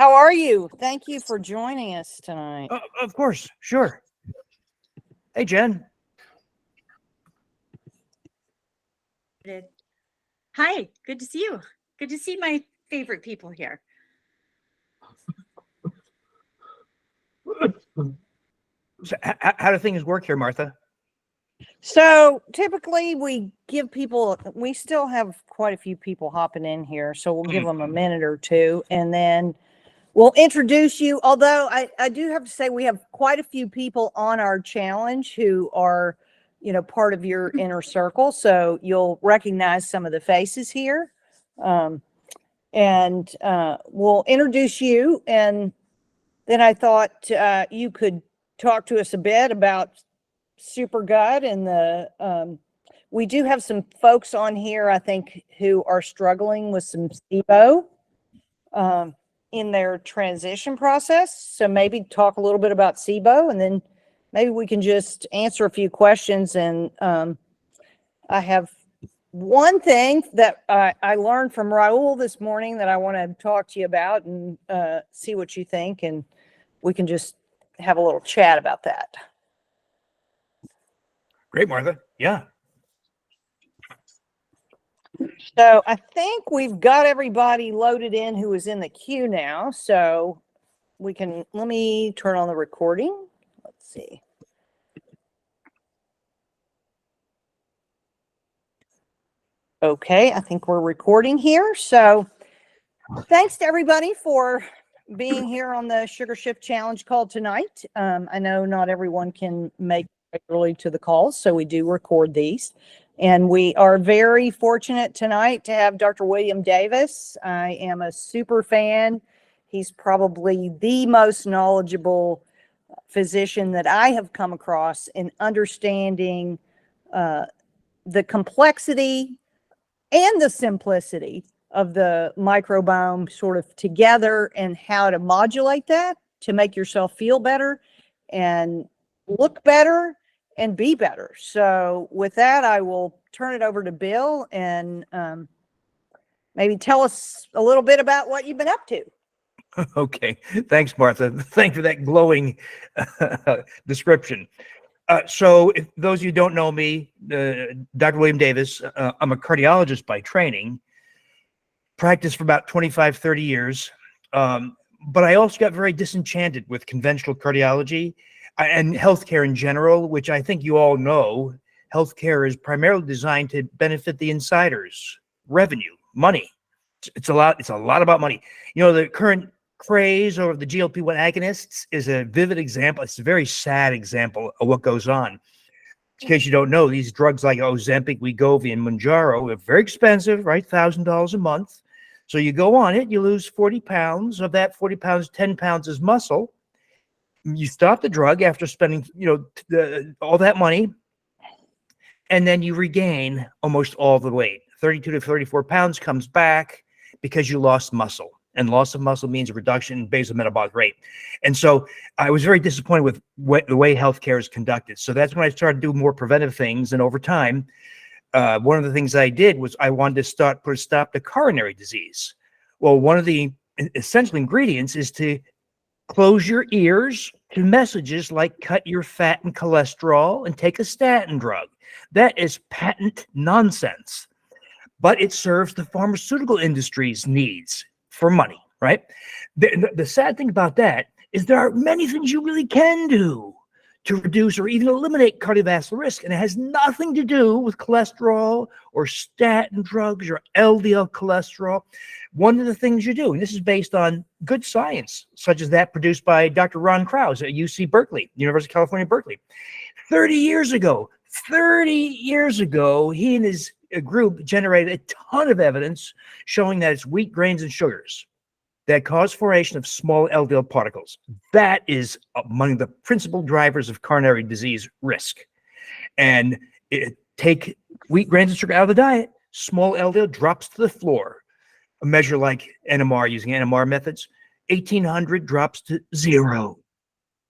How are you? Thank you for joining us tonight. Of course, sure. Hey, Jen. Hi, good to see you. Good to see my favorite people here. So how do things work here, Martha? So typically we still have quite a few people hopping in here, so we'll give them a minute or two, and then we'll introduce you. Although I do have to say we have quite a few people on our challenge who are, part of your inner circle, so you'll recognize some of the faces here. And we'll introduce you, and then I thought you could talk to us a bit about Super Gut and we do have some folks on here, I think, who are struggling with some SIBO in their transition process. So maybe talk a little bit about SIBO, and then maybe we can just answer a few questions. And I have one thing that I learned from Raul this morning that I want to talk to you about and see what you think, and we can just have a little chat about that. Great, Martha. Yeah. So I think we've got everybody loaded in who is in the queue now. So let me turn on the recording. Let's see. Okay, I think we're recording here. So thanks to everybody for being here on the Sugar Shift Challenge call tonight. I know not everyone can make it regularly to the calls, so we do record these. And we are very fortunate tonight to have Dr. William Davis. I am a super fan. He's probably the most knowledgeable physician that I have come across in understanding the complexity and the simplicity of the microbiome sort of together, and how to modulate that to make yourself feel better and look better and be better. So with that, I will turn it over to Bill and maybe tell us a little bit about what you've been up to. Okay. Thanks, Martha. Thanks for that glowing description. So if those of you who don't know me, Dr. William Davis, I'm a cardiologist by training, practiced for about 25, 30 years. But I also got very disenchanted with conventional cardiology and healthcare in general, which I think you all know. Healthcare is primarily designed to benefit the insiders, revenue, money. It's a lot about money. The current craze over the GLP-1 agonists is a vivid example. It's a very sad example of what goes on. In case you don't know, these drugs like Ozempic, Wegovy, and Mounjaro are very expensive, right? $1,000 a month. So you go on it, you lose 40 pounds. Of that 40 pounds, 10 pounds is muscle. You stop the drug after spending, all that money, and then you regain almost all the weight. 32 to 34 pounds comes back because you lost muscle. And loss of muscle means a reduction in basal metabolic rate. And so I was very disappointed with the way healthcare is conducted. So that's when I started doing more preventive things. And over time, one of the things I did was I wanted to put a stop to coronary disease. Well, one of the essential ingredients is to close your ears to messages like cut your fat and cholesterol and take a statin drug. That is patent nonsense. But it serves the pharmaceutical industry's needs for money, right? The sad thing about that is there are many things you really can do to reduce or even eliminate cardiovascular risk, and it has nothing to do with cholesterol or statin drugs or LDL cholesterol. One of the things you do, and this is based on good science, such as that produced by Dr. Ron Krause at UC Berkeley, University of California, Berkeley. 30 years ago, he and his group generated a ton of evidence showing that it's wheat grains and sugars that cause formation of small LDL particles. That is among the principal drivers of coronary disease risk. And take wheat grains and sugar out of the diet, small LDL drops to the floor. A measure like NMR, using NMR methods, 1800 drops to 0.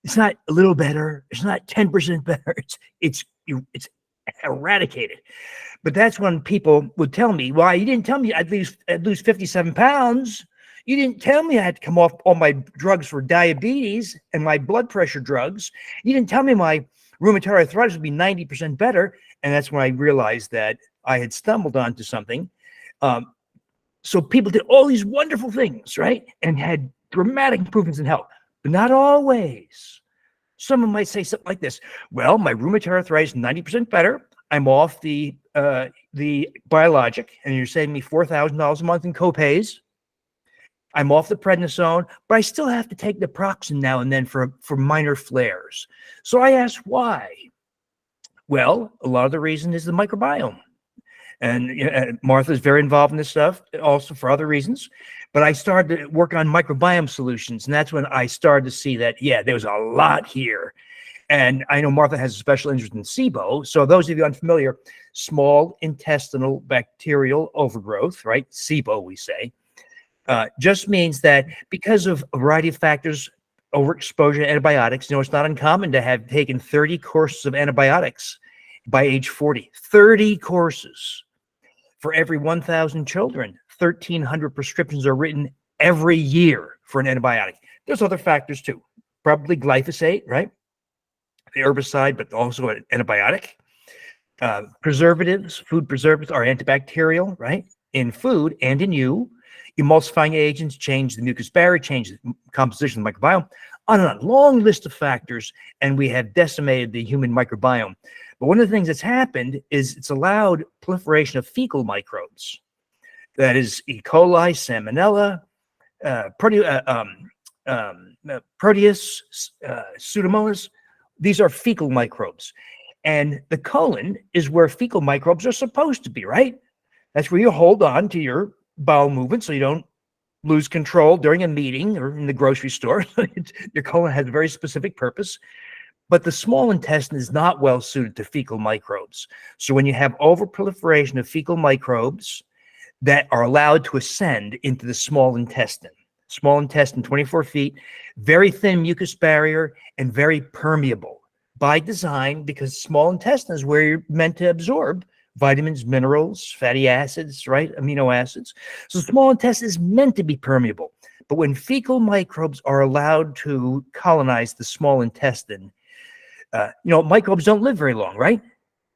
It's not a little better. It's not 10% better. It's eradicated. But that's when people would tell me, "Why, you didn't tell me I'd lose 57 pounds. You didn't tell me I had to come off all my drugs for diabetes and my blood pressure drugs. You didn't tell me my rheumatoid arthritis would be 90% better. And that's when I realized that I had stumbled onto something. So people did all these wonderful things, right? And had dramatic improvements in health, but not always. Someone might say something like this: well, my rheumatoid arthritis is 90% better. I'm off the biologic, and you're saving me $4,000 a month in copays. I'm off the prednisone, but I still have to take naproxen now and then for minor flares. So I asked why. Well, a lot of the reason is the microbiome. And Martha's very involved in this stuff also for other reasons. But I started to work on microbiome solutions. And that's when I started to see that, yeah, there was a lot here. And I know Martha has a special interest in SIBO. So those of you unfamiliar, small intestinal bacterial overgrowth, right? SIBO, we say, just means that because of a variety of factors, overexposure to antibiotics, it's not uncommon to have taken 30 courses of antibiotics by age 40, 30 courses. For every 1,000 children, 1,300 prescriptions are written every year for an antibiotic. There's other factors too, probably glyphosate, right? The herbicide, but also an antibiotic. Preservatives, food preservatives are antibacterial, right? In food and in you. Emulsifying agents change the mucus barrier, change the composition of the microbiome. On and on, long list of factors, and we have decimated the human microbiome. But one of the things that's happened is it's allowed proliferation of fecal microbes. That is E. coli, Salmonella, Proteus, Pseudomonas. These are fecal microbes. And the colon is where fecal microbes are supposed to be, right? That's where you hold on to your bowel movement so you don't lose control during a meeting or in the grocery store. Your colon has a very specific purpose. But the small intestine is not well suited to fecal microbes. So when you have overproliferation of fecal microbes that are allowed to ascend into the small intestine, 24 feet, very thin mucus barrier, and very permeable by design, because small intestine is where you're meant to absorb vitamins, minerals, fatty acids, right? Amino acids. So small intestine is meant to be permeable. But when fecal microbes are allowed to colonize the small intestine, microbes don't live very long, right?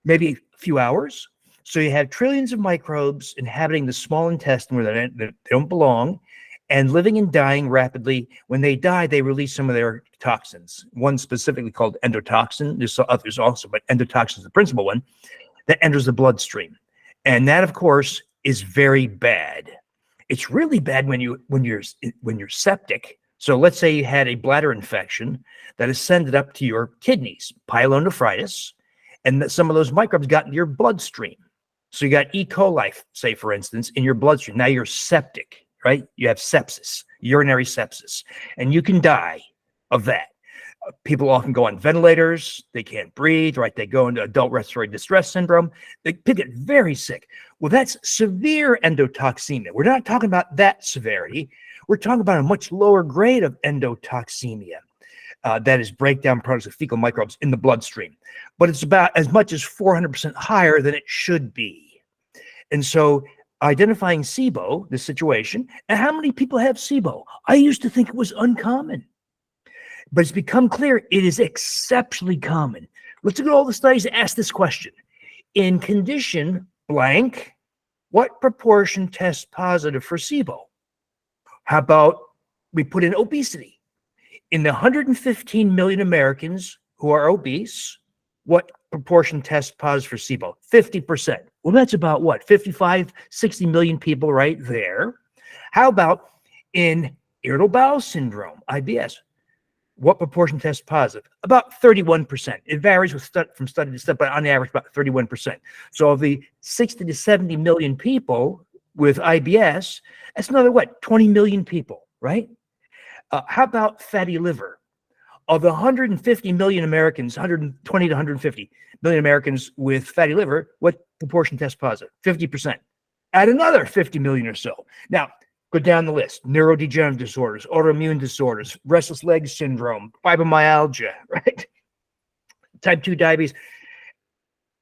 Maybe a few hours. So you have trillions of microbes inhabiting the small intestine where they don't belong and living and dying rapidly. When they die, they release some of their toxins. One specifically called endotoxin. There's others also, but endotoxin is the principal one that enters the bloodstream. And that, of course, is very bad. It's really bad when you're septic. So let's say you had a bladder infection that ascended up to your kidneys, pyelonephritis, and that some of those microbes got into your bloodstream. So you got E. coli, say, for instance, in your bloodstream. Now you're septic, right? You have sepsis, urinary sepsis, and you can die of that. People often go on ventilators. They can't breathe, right? They go into adult respiratory distress syndrome. People get very sick. Well, that's severe endotoxemia. We're not talking about that severity. We're talking about a much lower grade of endotoxemia. That is breakdown products of fecal microbes in the bloodstream. But it's about as much as 400% higher than it should be. And so identifying SIBO, the situation, and how many people have SIBO? I used to think it was uncommon. But it's become clear it is exceptionally common. Let's look at all the studies that ask this question. In condition blank, what proportion tests positive for SIBO? How about we put in obesity? In the 115 million Americans who are obese, what proportion tests positive for SIBO? 50%. Well, that's about what? 55, 60 million people right there. How about in irritable bowel syndrome, IBS? What proportion tests positive? About 31%. It varies from study to study, but on average, about 31%. So of the 60 to 70 million people with IBS, that's another, 20 million people, right? How about fatty liver? Of the 150 million Americans, 120 to 150 million Americans with fatty liver, what proportion tests positive? 50%. Add another 50 million or so. Now, go down the list: neurodegenerative disorders, autoimmune disorders, restless leg syndrome, fibromyalgia, right? Type 2 diabetes.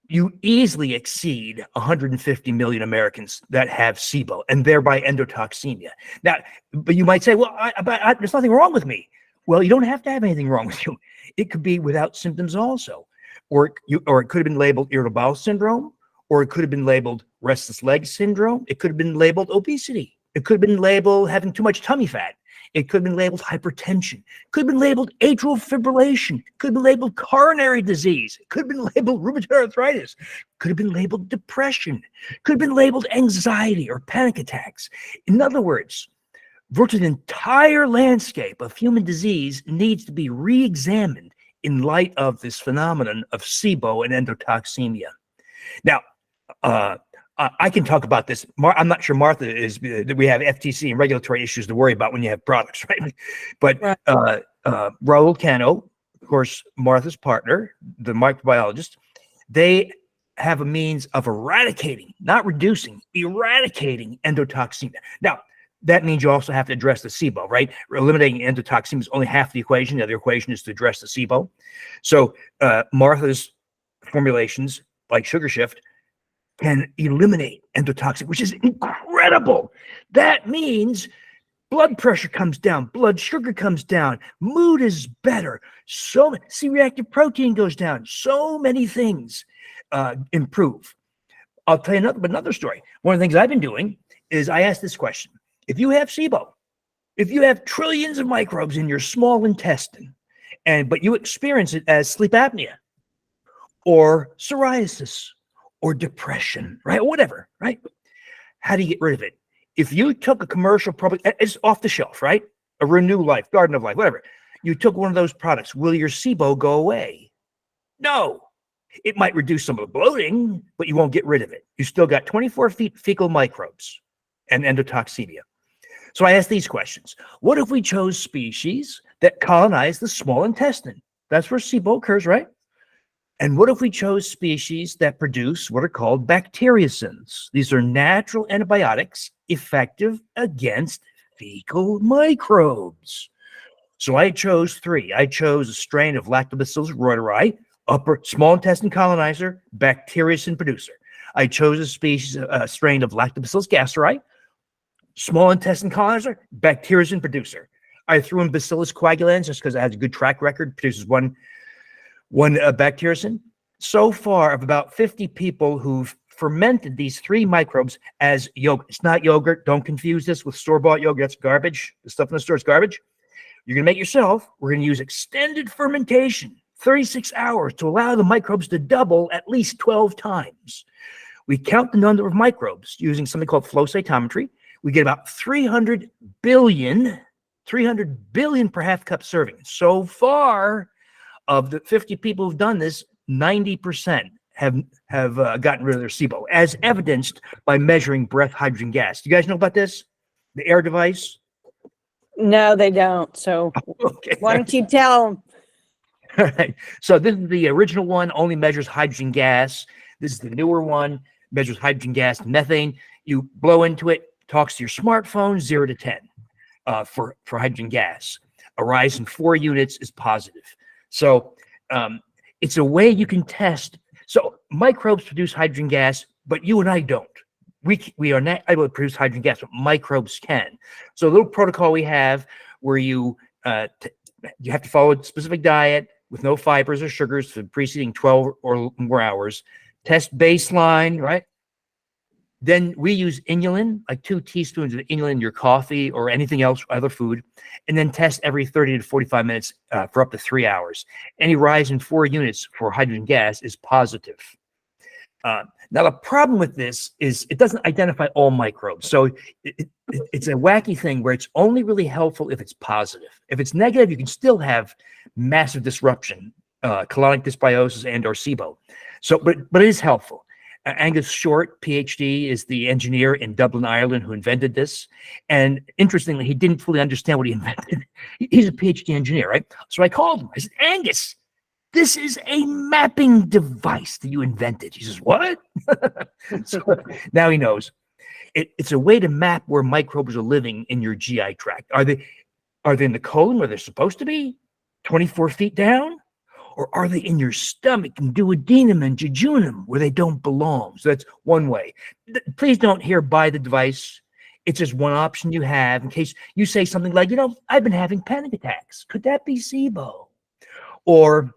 you easily exceed 150 million Americans that have SIBO and thereby endotoxemia. Now, but you might say, well, there's nothing wrong with me. Well, you don't have to have anything wrong with you. It could be without symptoms also, or it could have been labeled irritable bowel syndrome, or it could have been labeled restless leg syndrome. It could have been labeled obesity. It could have been labeled having too much tummy fat. It could have been labeled hypertension. It could have been labeled atrial fibrillation. It could have been labeled coronary disease. It could have been labeled rheumatoid arthritis. It could have been labeled depression. It could have been labeled anxiety or panic attacks. In other words, virtually the entire landscape of human disease needs to be re-examined in light of this phenomenon of SIBO and endotoxemia. Now, I can talk about this. I'm not sure Martha is. We have FTC and regulatory issues to worry about when you have products, right? But Raul Cano, of course, Martha's partner, the microbiologist, they have a means of eradicating, not reducing, eradicating endotoxemia. Now, that means you also have to address the SIBO, right? Eliminating endotoxemia is only half the equation. The other equation is to address the SIBO. So Martha's formulations, like Sugar Shift, can eliminate endotoxin, which is incredible. That means blood pressure comes down, blood sugar comes down, mood is better, so C-reactive protein goes down, so many things improve. I'll tell you another story. One of the things I've been doing is I ask this question. If you have SIBO, if you have trillions of microbes in your small intestine, but you experience it as sleep apnea or psoriasis, or depression, right? Whatever, right? How do you get rid of it? If you took a commercial probiotic, it's off the shelf, right? A Renew Life, Garden of Life, whatever. You took one of those products. Will your SIBO go away? No. It might reduce some of the bloating, but you won't get rid of it. You still got 24 fecal microbes and endotoxemia. So I ask these questions. What if we chose species that colonize the small intestine? That's where SIBO occurs, right? And what if we chose species that produce what are called bacteriocins? These are natural antibiotics effective against fecal microbes. So I chose 3. I chose a strain of Lactobacillus reuteri, upper small intestine colonizer, bacteriocin producer. I chose a strain of Lactobacillus gasseri, small intestine colonizer, bacteriocin producer. I threw in Bacillus coagulans just because it has a good track record, produces one bacteriocin. So far, of about 50 people who've fermented these 3 microbes as yogurt. It's not yogurt. Don't confuse this with store-bought yogurt. That's garbage. The stuff in the store is garbage. You're going to make yourself. We're going to use extended fermentation, 36 hours, to allow the microbes to double at least 12 times. We count the number of microbes using something called flow cytometry. We get about 300 billion per half cup serving. So far, of the 50 people who've done this, 90% have gotten rid of their SIBO, as evidenced by measuring breath hydrogen gas. Do you guys know about this? The air device? No, they don't. So Okay. why don't you tell them? All right. So this is the original one, only measures hydrogen gas. This is the newer one, measures hydrogen gas, methane. You blow into it, talks to your smartphone, 0 to 10 for hydrogen gas. A rise in 4 units is positive. So it's a way you can test. So microbes produce hydrogen gas, but you and I don't. We are not able to produce hydrogen gas, but microbes can. So a little protocol we have where you have to follow a specific diet with no fibers or sugars for the preceding 12 or more hours. Test baseline, right? Then we use inulin, like 2 teaspoons of inulin in your coffee or anything else, other food, and then test every 30 to 45 minutes for up to 3 hours. Any rise in 4 units for hydrogen gas is positive. Now, the problem with this is it doesn't identify all microbes. So it's a wacky thing where it's only really helpful if it's positive. If it's negative, you can still have massive disruption, colonic dysbiosis and or SIBO. So, but it is helpful. Angus Short, PhD, is the engineer in Dublin, Ireland, who invented this. And interestingly, he didn't fully understand what he invented. He's a PhD engineer, right? So I called him. I said, Angus, this is a mapping device that you invented. He says, what? So now he knows. It's a way to map where microbes are living in your GI tract. Are they in the colon where they're supposed to be? 24 feet down? or are they in your stomach and duodenum and jejunum where they don't belong? So that's one way. Please don't here buy the device. It's just one option you have in case you say something like, I've been having panic attacks. Could that be SIBO? Or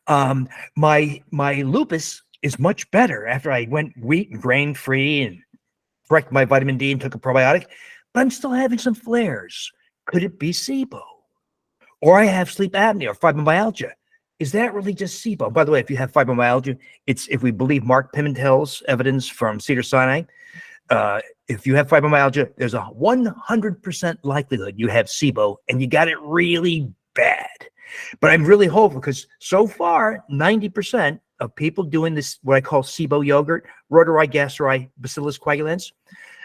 my lupus is much better after I went wheat and grain free and corrected my vitamin D and took a probiotic, but I'm still having some flares. Could it be SIBO? Or I have sleep apnea or fibromyalgia. Is that really just SIBO? By the way, if you have fibromyalgia, it's, if we believe Mark Pimentel's evidence from Cedars-Sinai, if you have fibromyalgia, there's a 100% likelihood you have SIBO and you got it really bad. But I'm really hopeful because so far, 90% of people doing this, what I call SIBO yogurt, Rotari gastroi Bacillus coagulans,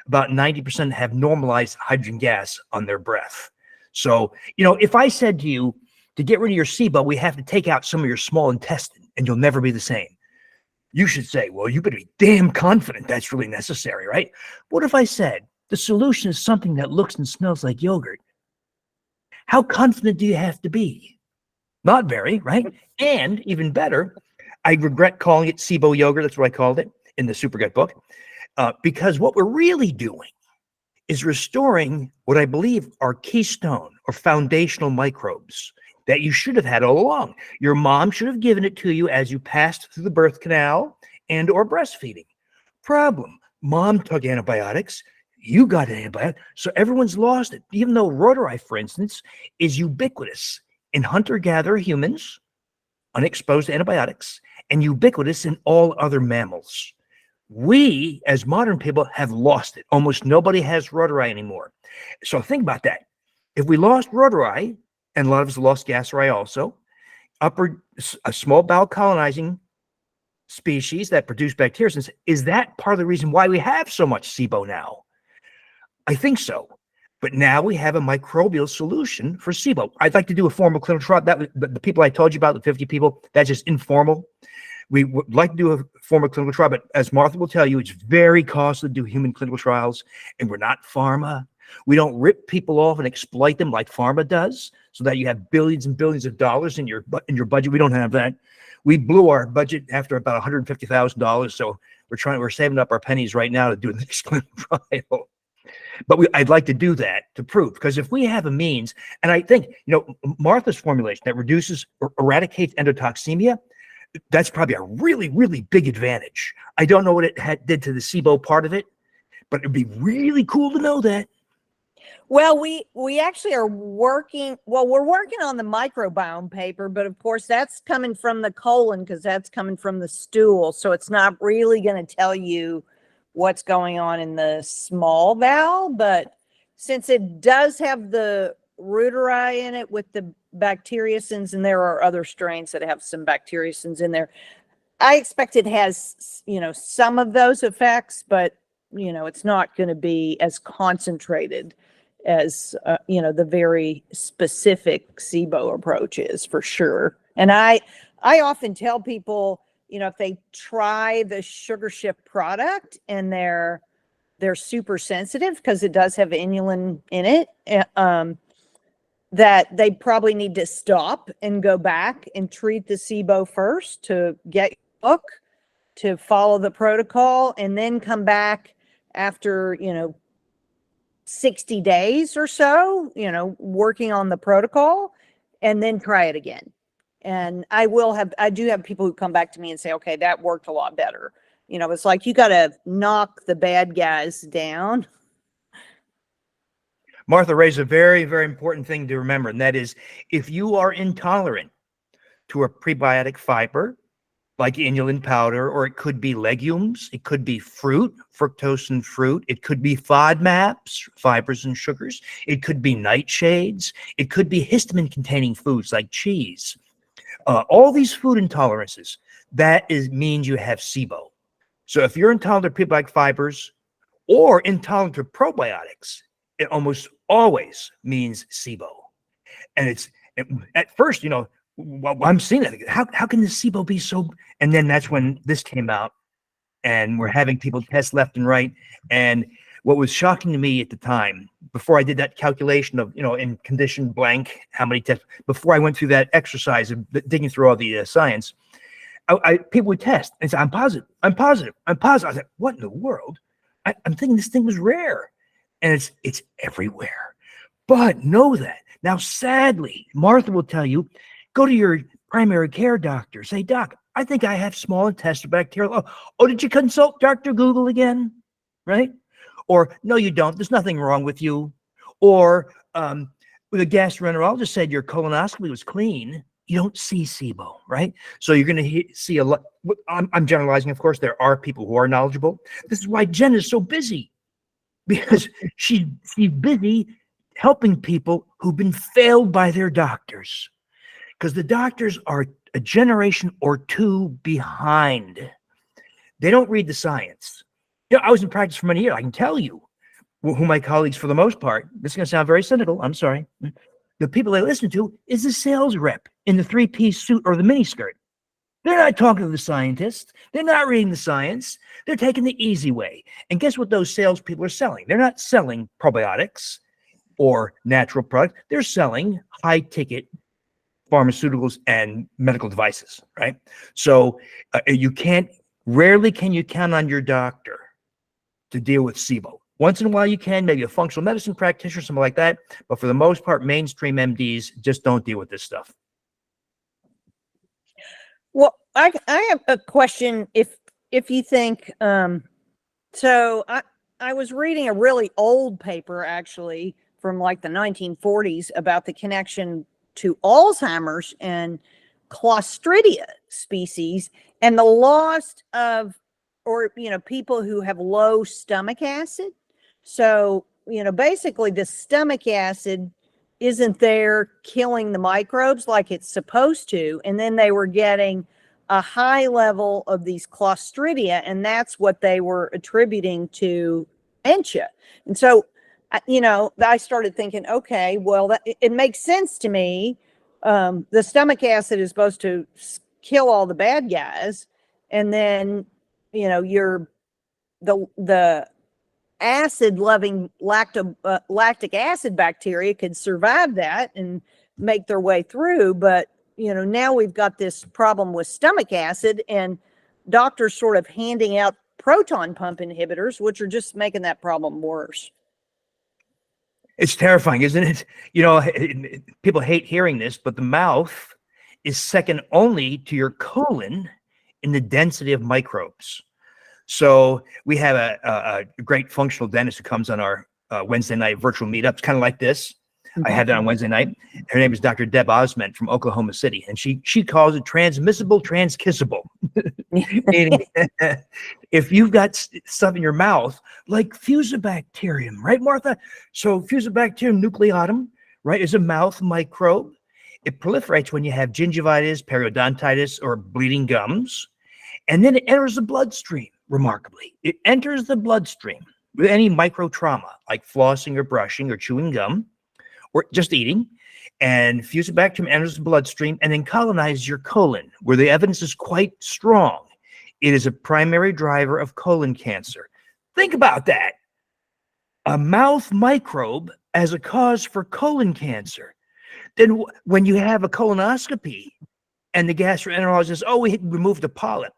about 90% have normalized hydrogen gas on their breath. So, if I said to you, to get rid of your SIBO, we have to take out some of your small intestine and you'll never be the same. You should say, well, you better be damn confident that's really necessary, right? What if I said the solution is something that looks and smells like yogurt? How confident do you have to be? Not very, right? And even better, I regret calling it SIBO yogurt. That's what I called it in the Supergut book, because what we're really doing is restoring what I believe are keystone or foundational microbes that you should have had all along. Your mom should have given it to you as you passed through the birth canal and or breastfeeding. Problem, mom took antibiotics, you got an antibiotic, so everyone's lost it. Even though Rotari, for instance, is ubiquitous in hunter-gatherer humans, unexposed to antibiotics, and ubiquitous in all other mammals. We, as modern people, have lost it. Almost nobody has Rotari anymore. So think about that. If we lost Rotari, and a lot of us lost gastroi also, a small bowel colonizing species that produce bacteria, is that part of the reason why we have so much SIBO now? I think so. But now we have a microbial solution for SIBO. I'd like to do a formal clinical trial. That the people I told you about, the 50 people, that's just informal. We would like to do a formal clinical trial, but as Martha will tell you, it's very costly to do human clinical trials, and we're not pharma. We don't rip people off and exploit them like pharma does, so that you have billions and billions of dollars in your budget. We don't have that. We blew our budget after about $150,000, so we're saving up our pennies right now to do the next clinical trial. But I'd like to do that to prove, because if we have a means, and I think, Martha's formulation that reduces or eradicates endotoxemia, that's probably a really, really big advantage. I don't know what it did to the SIBO part of it, but it'd be really cool to know that. Well, we actually are working, we're working on the microbiome paper, but of course that's coming from the colon because that's coming from the stool. So it's not really going to tell you what's going on in the small bowel, but since it does have the Rotari in it with the bacteriocins, and there are other strains that have some bacteriocins in there, I expect it has, some of those effects, but, it's not going to be as concentrated as, the very specific SIBO approach is, for sure. And I often tell people, if they try the Sugar Shift product and they're super sensitive because it does have inulin in it, that they probably need to stop and go back and treat the SIBO first to get your book, to follow the protocol, and then come back after, 60 days or so, working on the protocol, and then try it again. And I do have people who come back to me and say, okay, that worked a lot better. It's like, you got to knock the bad guys down. Martha raised a very, very important thing to remember, and that is, if you are intolerant to a prebiotic fiber, like inulin powder, or it could be legumes, it could be fruit, fructose in fruit, it could be FODMAPs, fibers and sugars, it could be nightshades, it could be histamine-containing foods like cheese. All these food intolerances, means you have SIBO. So if you're intolerant to prebiotic fibers or intolerant to probiotics, it almost always means SIBO. And at first, I'm seeing it. How can the SIBO be so? And then that's when this came out, and we're having people test left and right. And what was shocking to me at the time, before I did that calculation of, in condition blank, how many tests, before I went through that exercise of digging through all the science, people would test and say, I'm positive, I'm positive, I'm positive. I was like, what in the world? I'm thinking this thing was rare, and it's everywhere. But know that. Now, sadly, Martha will tell you, go to your primary care doctor. Say, Doc, I think I have small intestinal bacterial. Oh, did you consult Dr. Google again? Right? Or, no, you don't. There's nothing wrong with you. Or with a gastroenterologist said your colonoscopy was clean. You don't see SIBO, right? So you're going to see a lot. I'm generalizing, of course. There are people who are knowledgeable. This is why Jen is so busy, because she's busy helping people who've been failed by their doctors, because the doctors are a generation or two behind. They don't read the science. I was in practice for many years. I can tell you who my colleagues, for the most part, this is going to sound very cynical, I'm sorry, the people they listen to is the sales rep in the three-piece suit or the miniskirt. They're not talking to the scientists. They're not reading the science. They're taking the easy way. And guess what those salespeople are selling? They're not selling probiotics or natural products. They're selling high-ticket pharmaceuticals and medical devices, right? So rarely can you count on your doctor to deal with SIBO. Once in a while you can, maybe a functional medicine practitioner, something like that. But for the most part, mainstream MDs just don't deal with this stuff. Well, I have a question. If you think, so I was reading a really old paper, actually, from like the 1940s about the connection to Alzheimer's and Clostridia species and the loss of, or, people who have low stomach acid. So, basically the stomach acid isn't there killing the microbes like it's supposed to. And then they were getting a high level of these Clostridia, and that's what they were attributing to dementia. And so, I started thinking, okay, well, it makes sense to me. The stomach acid is supposed to kill all the bad guys. And then, the acid-loving lactic acid bacteria could survive that and make their way through. But, now we've got this problem with stomach acid, and doctors sort of handing out proton pump inhibitors, which are just making that problem worse. It's terrifying, isn't it? People hate hearing this, but the mouth is second only to your colon in the density of microbes. So we have a great functional dentist who comes on our Wednesday night virtual meetups, kind of like this. I had that on Wednesday night. Her name is Dr. Deb Osment from Oklahoma City, and she calls it transmissible, transkissable. Meaning, if you've got stuff in your mouth, like Fusobacterium, right, Martha? So Fusobacterium nucleatum, right, is a mouth microbe. It proliferates when you have gingivitis, periodontitis, or bleeding gums, and then it enters the bloodstream. Remarkably, it enters the bloodstream with any micro trauma, like flossing or brushing or chewing gum, or just eating, and Fusobacterium enters the bloodstream and then colonizes your colon, where the evidence is quite strong. It is a primary driver of colon cancer. Think about that. A mouth microbe as a cause for colon cancer. Then when you have a colonoscopy and the gastroenterologist says, oh, we removed a polyp,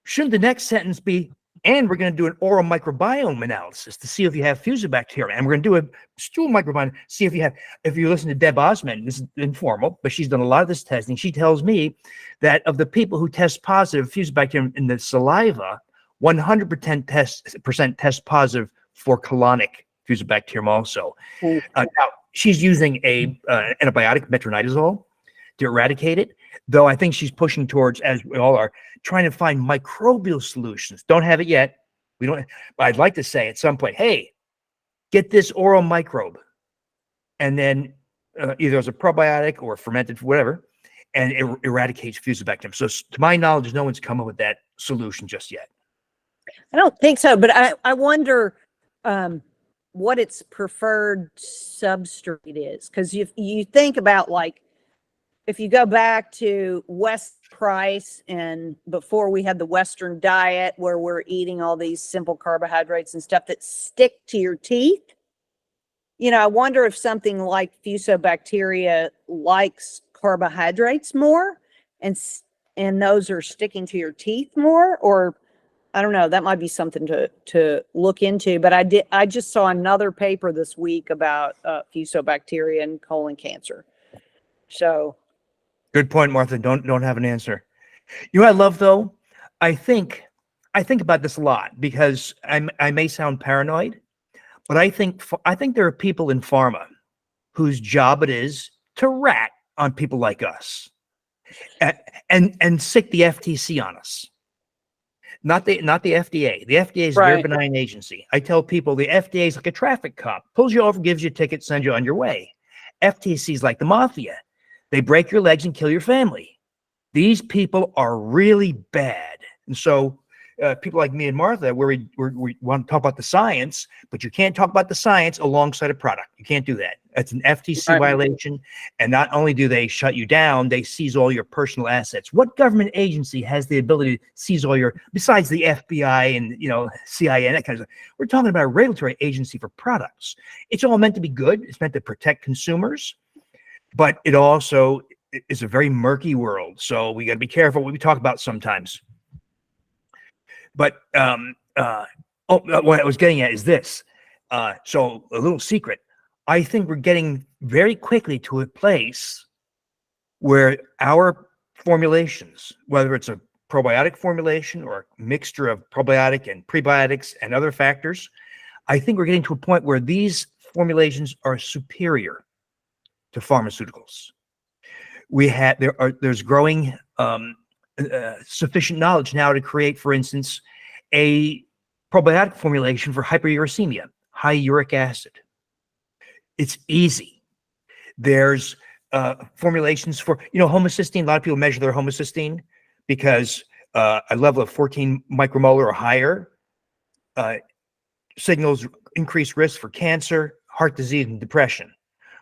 shouldn't the next sentence be, and we're going to do an oral microbiome analysis to see if you have Fusobacterium, and we're going to do a stool microbiome, see if you listen to Deb Osment, this is informal, but she's done a lot of this testing. She tells me that of the people who test positive Fusobacterium in the saliva, 100% test positive for colonic Fusobacterium also. Now, she's using a antibiotic, metronidazole, to eradicate it, though I think she's pushing towards, as we all are, trying to find microbial solutions. Don't have it yet. We don't, but I'd like to say at some point, hey, get this oral microbe, and then either as a probiotic or fermented, whatever, and it eradicates Fusobacterium. So to my knowledge, no one's come up with that solution just yet. I don't think so, but I wonder what its preferred substrate is, because you think about like if you go back to West Price and before we had the Western diet where we're eating all these simple carbohydrates and stuff that stick to your teeth, I wonder if something like fusobacteria likes carbohydrates more and those are sticking to your teeth more, or I don't know, that might be something to look into. But I just saw another paper this week about fusobacteria and colon cancer. So Good point, Martha. Don't have an answer. You know what I love though? I think about this a lot because I may sound paranoid, but I think there are people in pharma whose job it is to rat on people like us and sick the FTC on us. Not the FDA. The FDA is a very Right. benign agency. I tell people the FDA is like a traffic cop. Pulls you over, gives you a ticket, sends you on your way. FTC is like the mafia. They break your legs and kill your family. These people are really bad. And so people like me and Martha, where we want to talk about the science, but you can't talk about the science alongside a product. You can't do that. That's an FTC Right. violation. And not only do they shut you down, they seize all your personal assets. What government agency has the ability to seize all your, besides the FBI and, CIA and that kind of stuff? We're talking about a regulatory agency for products. It's all meant to be good. It's meant to protect consumers, but it also is a very murky world. So we got to be careful what we talk about sometimes. But what I was getting at is this. So a little secret. I think we're getting very quickly to a place where our formulations, whether it's a probiotic formulation or a mixture of probiotic and prebiotics and other factors, I think we're getting to a point where these formulations are superior to pharmaceuticals. There's growing sufficient knowledge now to create, for instance, a probiotic formulation for hyperuricemia, high uric acid. It's easy. There's formulations for, homocysteine. A lot of people measure their homocysteine because a level of 14 micromolar or higher signals increased risk for cancer, heart disease, and depression.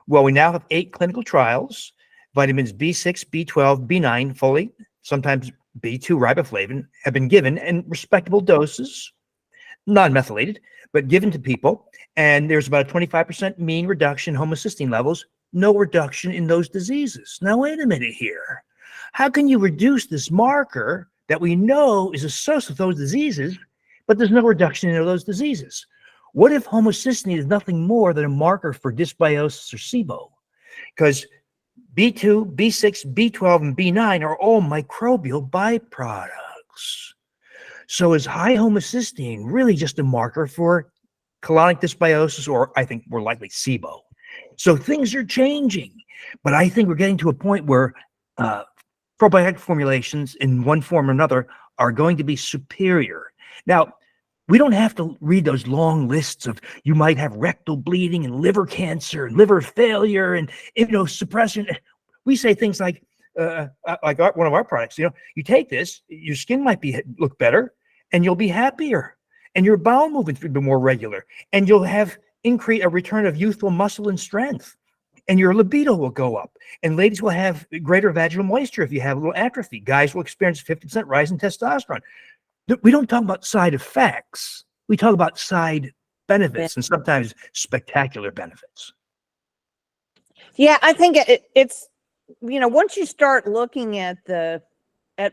Well, we now have 8 clinical trials, vitamins B6, B12, B9, folate, sometimes B2 riboflavin have been given in respectable doses, non-methylated, but given to people. And there's about a 25% mean reduction in homocysteine levels, no reduction in those diseases. Now, wait a minute here. How can you reduce this marker that we know is associated with those diseases, but there's no reduction in those diseases? What if homocysteine is nothing more than a marker for dysbiosis or SIBO? Because B2, B6, B12, and B9 are all microbial byproducts. So is high homocysteine really just a marker for colonic dysbiosis, or I think more likely SIBO? So things are changing, but I think we're getting to a point where probiotic formulations in one form or another are going to be superior. Now, we don't have to read those long lists of you might have rectal bleeding and liver cancer and liver failure and immunosuppression. We say things like one of our products, you take this, your skin might look better and you'll be happier and your bowel movements will be more regular and you'll have a return of youthful muscle and strength and your libido will go up and ladies will have greater vaginal moisture if you have a little atrophy. Guys will experience 50% rise in testosterone. We don't talk about side effects. We talk about side benefits and sometimes spectacular benefits. Yeah, I think it's, once you start looking at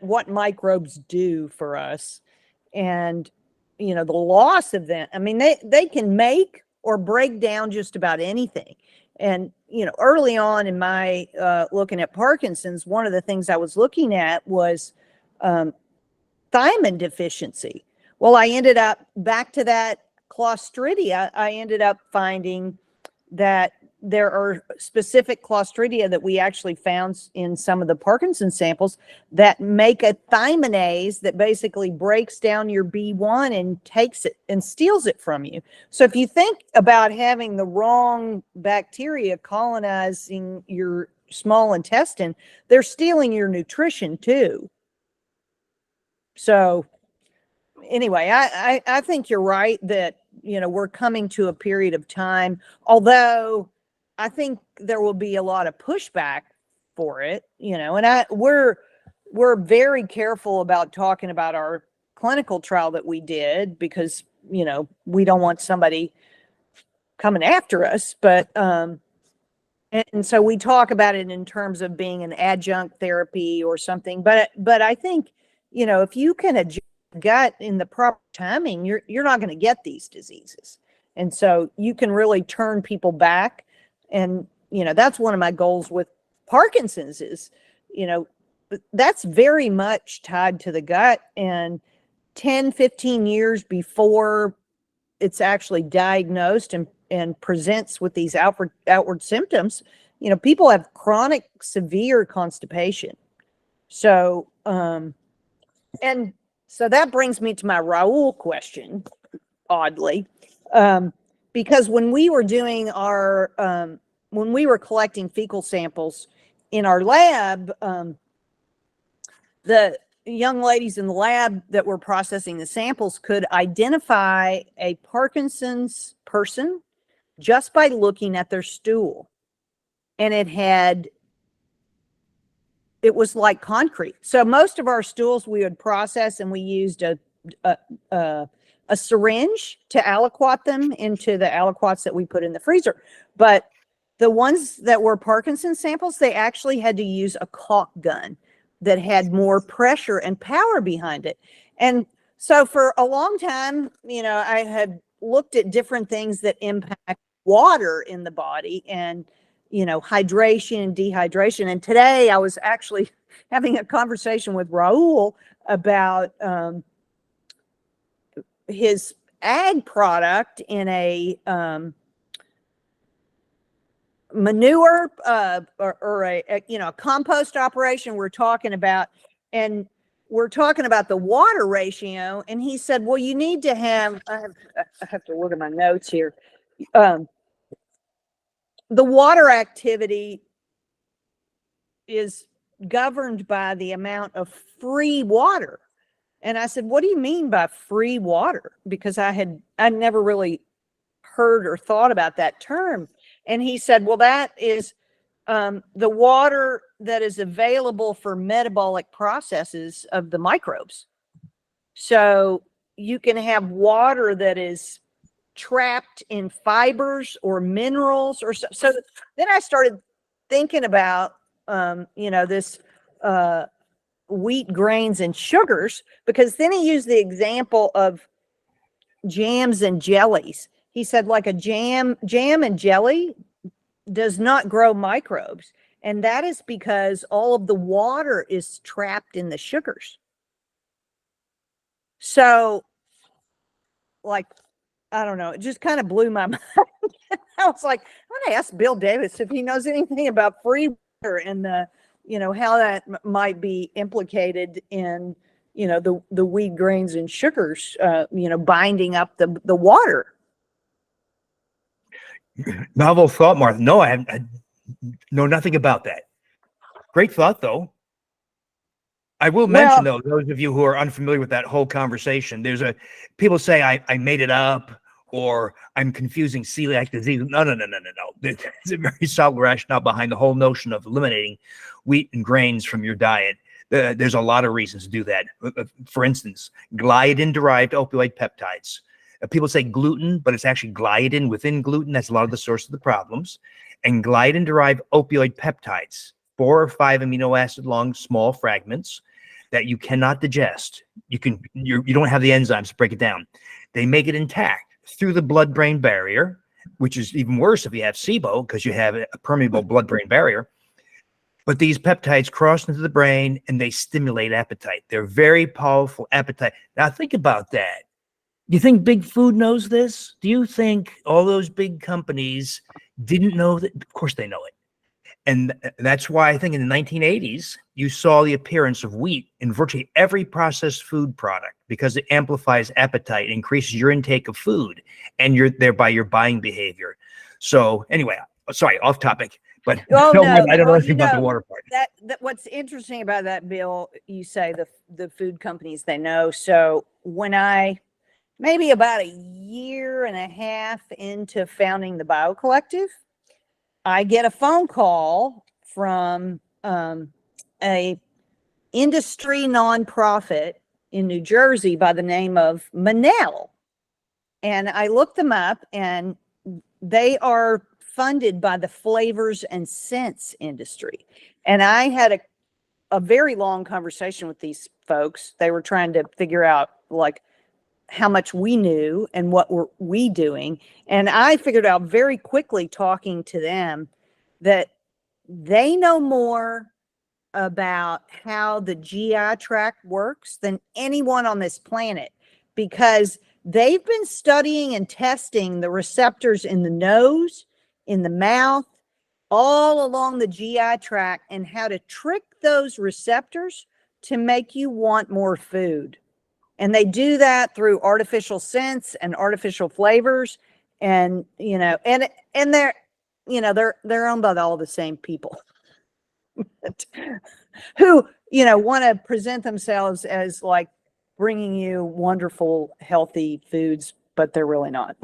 what microbes do for us and, the loss of them, I mean, they can make or break down just about anything. And, early on in my looking at Parkinson's, one of the things I was looking at was thiamine deficiency. Well, I ended up back to that Clostridia. I ended up finding that there are specific Clostridia that we actually found in some of the Parkinson's samples that make a thiaminase that basically breaks down your B1 and takes it and steals it from you. So if you think about having the wrong bacteria colonizing your small intestine, they're stealing your nutrition too. So anyway, I think you're right that, we're coming to a period of time, although I think there will be a lot of pushback for it, and we're very careful about talking about our clinical trial that we did because, we don't want somebody coming after us, but, and so we talk about it in terms of being an adjunct therapy or something, but I think, if you can adjust your gut in the proper timing, you're not going to get these diseases. And so you can really turn people back. And, that's one of my goals with Parkinson's is, that's very much tied to the gut. And 10, 15 years before it's actually diagnosed and presents with these outward symptoms, people have chronic severe constipation. So, and so that brings me to my Raul question, oddly, because when we were doing when we were collecting fecal samples in our lab, the young ladies in the lab that were processing the samples could identify a Parkinson's person just by looking at their stool. And it was like concrete. So most of our stools we would process, and we used a syringe to aliquot them into the aliquots that we put in the freezer. But the ones that were Parkinson's samples, they actually had to use a caulk gun that had more pressure and power behind it. And so for a long time, I had looked at different things that impact water in the body and, hydration and dehydration. And today I was actually having a conversation with Raul about his ag product in a manure or a compost operation we're talking about, and we're talking about the water ratio, and he said, well, you need to have I have to look at my notes here. The water activity is governed by the amount of free water. And I said, what do you mean by free water? Because I never really heard or thought about that term. And he said, well, that is the water that is available for metabolic processes of the microbes. So you can have water that is trapped in fibers or minerals or so then I started thinking about this wheat grains and sugars, because then he used the example of jams and jellies. He said like a jam and jelly does not grow microbes, and that is because all of the water is trapped in the sugars. So like, I don't know, it just kind of blew my mind. I was like, I'm going to ask Bill Davis if he knows anything about free water and the, how that might be implicated in, the wheat grains and sugars, binding up the water. Novel thought, Martha. No, I know nothing about that. Great thought, though. I will mention, though, those of you who are unfamiliar with that whole conversation, people say I made it up, or I'm confusing celiac disease. No. There's a very solid rationale behind the whole notion of eliminating wheat and grains from your diet. There's a lot of reasons to do that. For instance, gliadin-derived opioid peptides. People say gluten, but it's actually gliadin within gluten. That's a lot of the source of the problems. And gliadin-derived opioid peptides, 4 or 5 amino acid long small fragments that you cannot digest. You don't have the enzymes to break it down. They make it intact through the blood-brain barrier, which is even worse if you have SIBO, because you have a permeable blood-brain barrier. But these peptides cross into the brain and they stimulate appetite. They're very powerful appetite. Now think about that. Do you think big food knows this? Do you think all those big companies didn't know that? Of course they know it. And that's why I think in the 1980s, you saw the appearance of wheat in virtually every processed food product, because it amplifies appetite, increases your intake of food, and thereby your buying behavior. So anyway, sorry, off topic, but I don't know anything about the water part. That what's interesting about that, Bill, you say the food companies, they know. So when maybe about a year and a half into founding the BioCollective, I get a phone call from a industry nonprofit in New Jersey by the name of Manel. And I looked them up, and they are funded by the flavors and scents industry. And I had a very long conversation with these folks. They were trying to figure out like how much we knew and what were we doing. And I figured out very quickly talking to them that they know more about how the GI tract works than anyone on this planet, because they've been studying and testing the receptors in the nose, in the mouth, all along the GI tract, and how to trick those receptors to make you want more food. And they do that through artificial scents and artificial flavors. And, you know, and they're, you know, they're owned by all the same people who, you know, want to present themselves as like bringing you wonderful, healthy foods, but they're really not.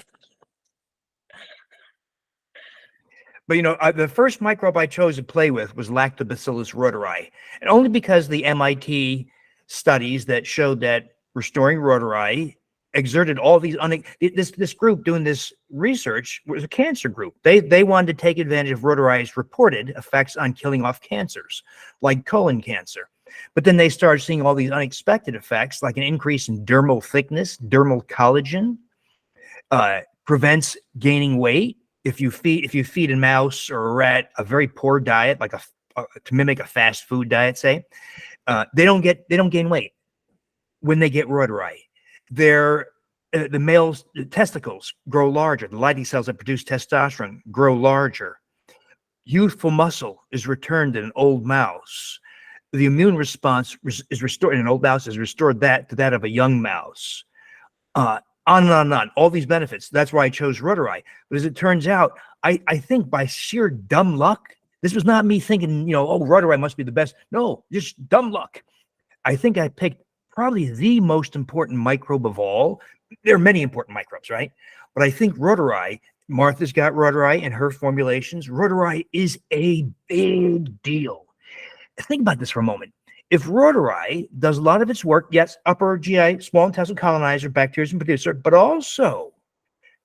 But you know, the first microbe I chose to play with was Lactobacillus rhodori, and only because the MIT studies that showed that restoring rhodori exerted all these this group doing this research was a cancer group. They wanted to take advantage of rhodori's reported effects on killing off cancers like colon cancer. But then they started seeing all these unexpected effects, like an increase in dermal thickness, dermal collagen, prevents gaining weight. If you feed a mouse or a rat a very poor diet, like to mimic a fast food diet, say, they don't gain weight when they get rhodori. The male's testicles grow larger. The Leydig cells that produce testosterone grow larger. Youthful muscle is returned in an old mouse. The immune response is restored in an old mouse, is restored to that of a young mouse. On and on and on. All these benefits. That's why I chose rhodori. But as it turns out, I think by sheer dumb luck, this was not me thinking, you know, oh, rhodori must be the best. No, just dumb luck. I think I picked probably the most important microbe of all. There are many important microbes, right? But I think rhodori, Martha's got rhodori in her formulations. Rhodori is a big deal. Think about this for a moment. If rhodori does a lot of its work, yes, upper GI, small intestinal colonizer, bacteria and producer, but also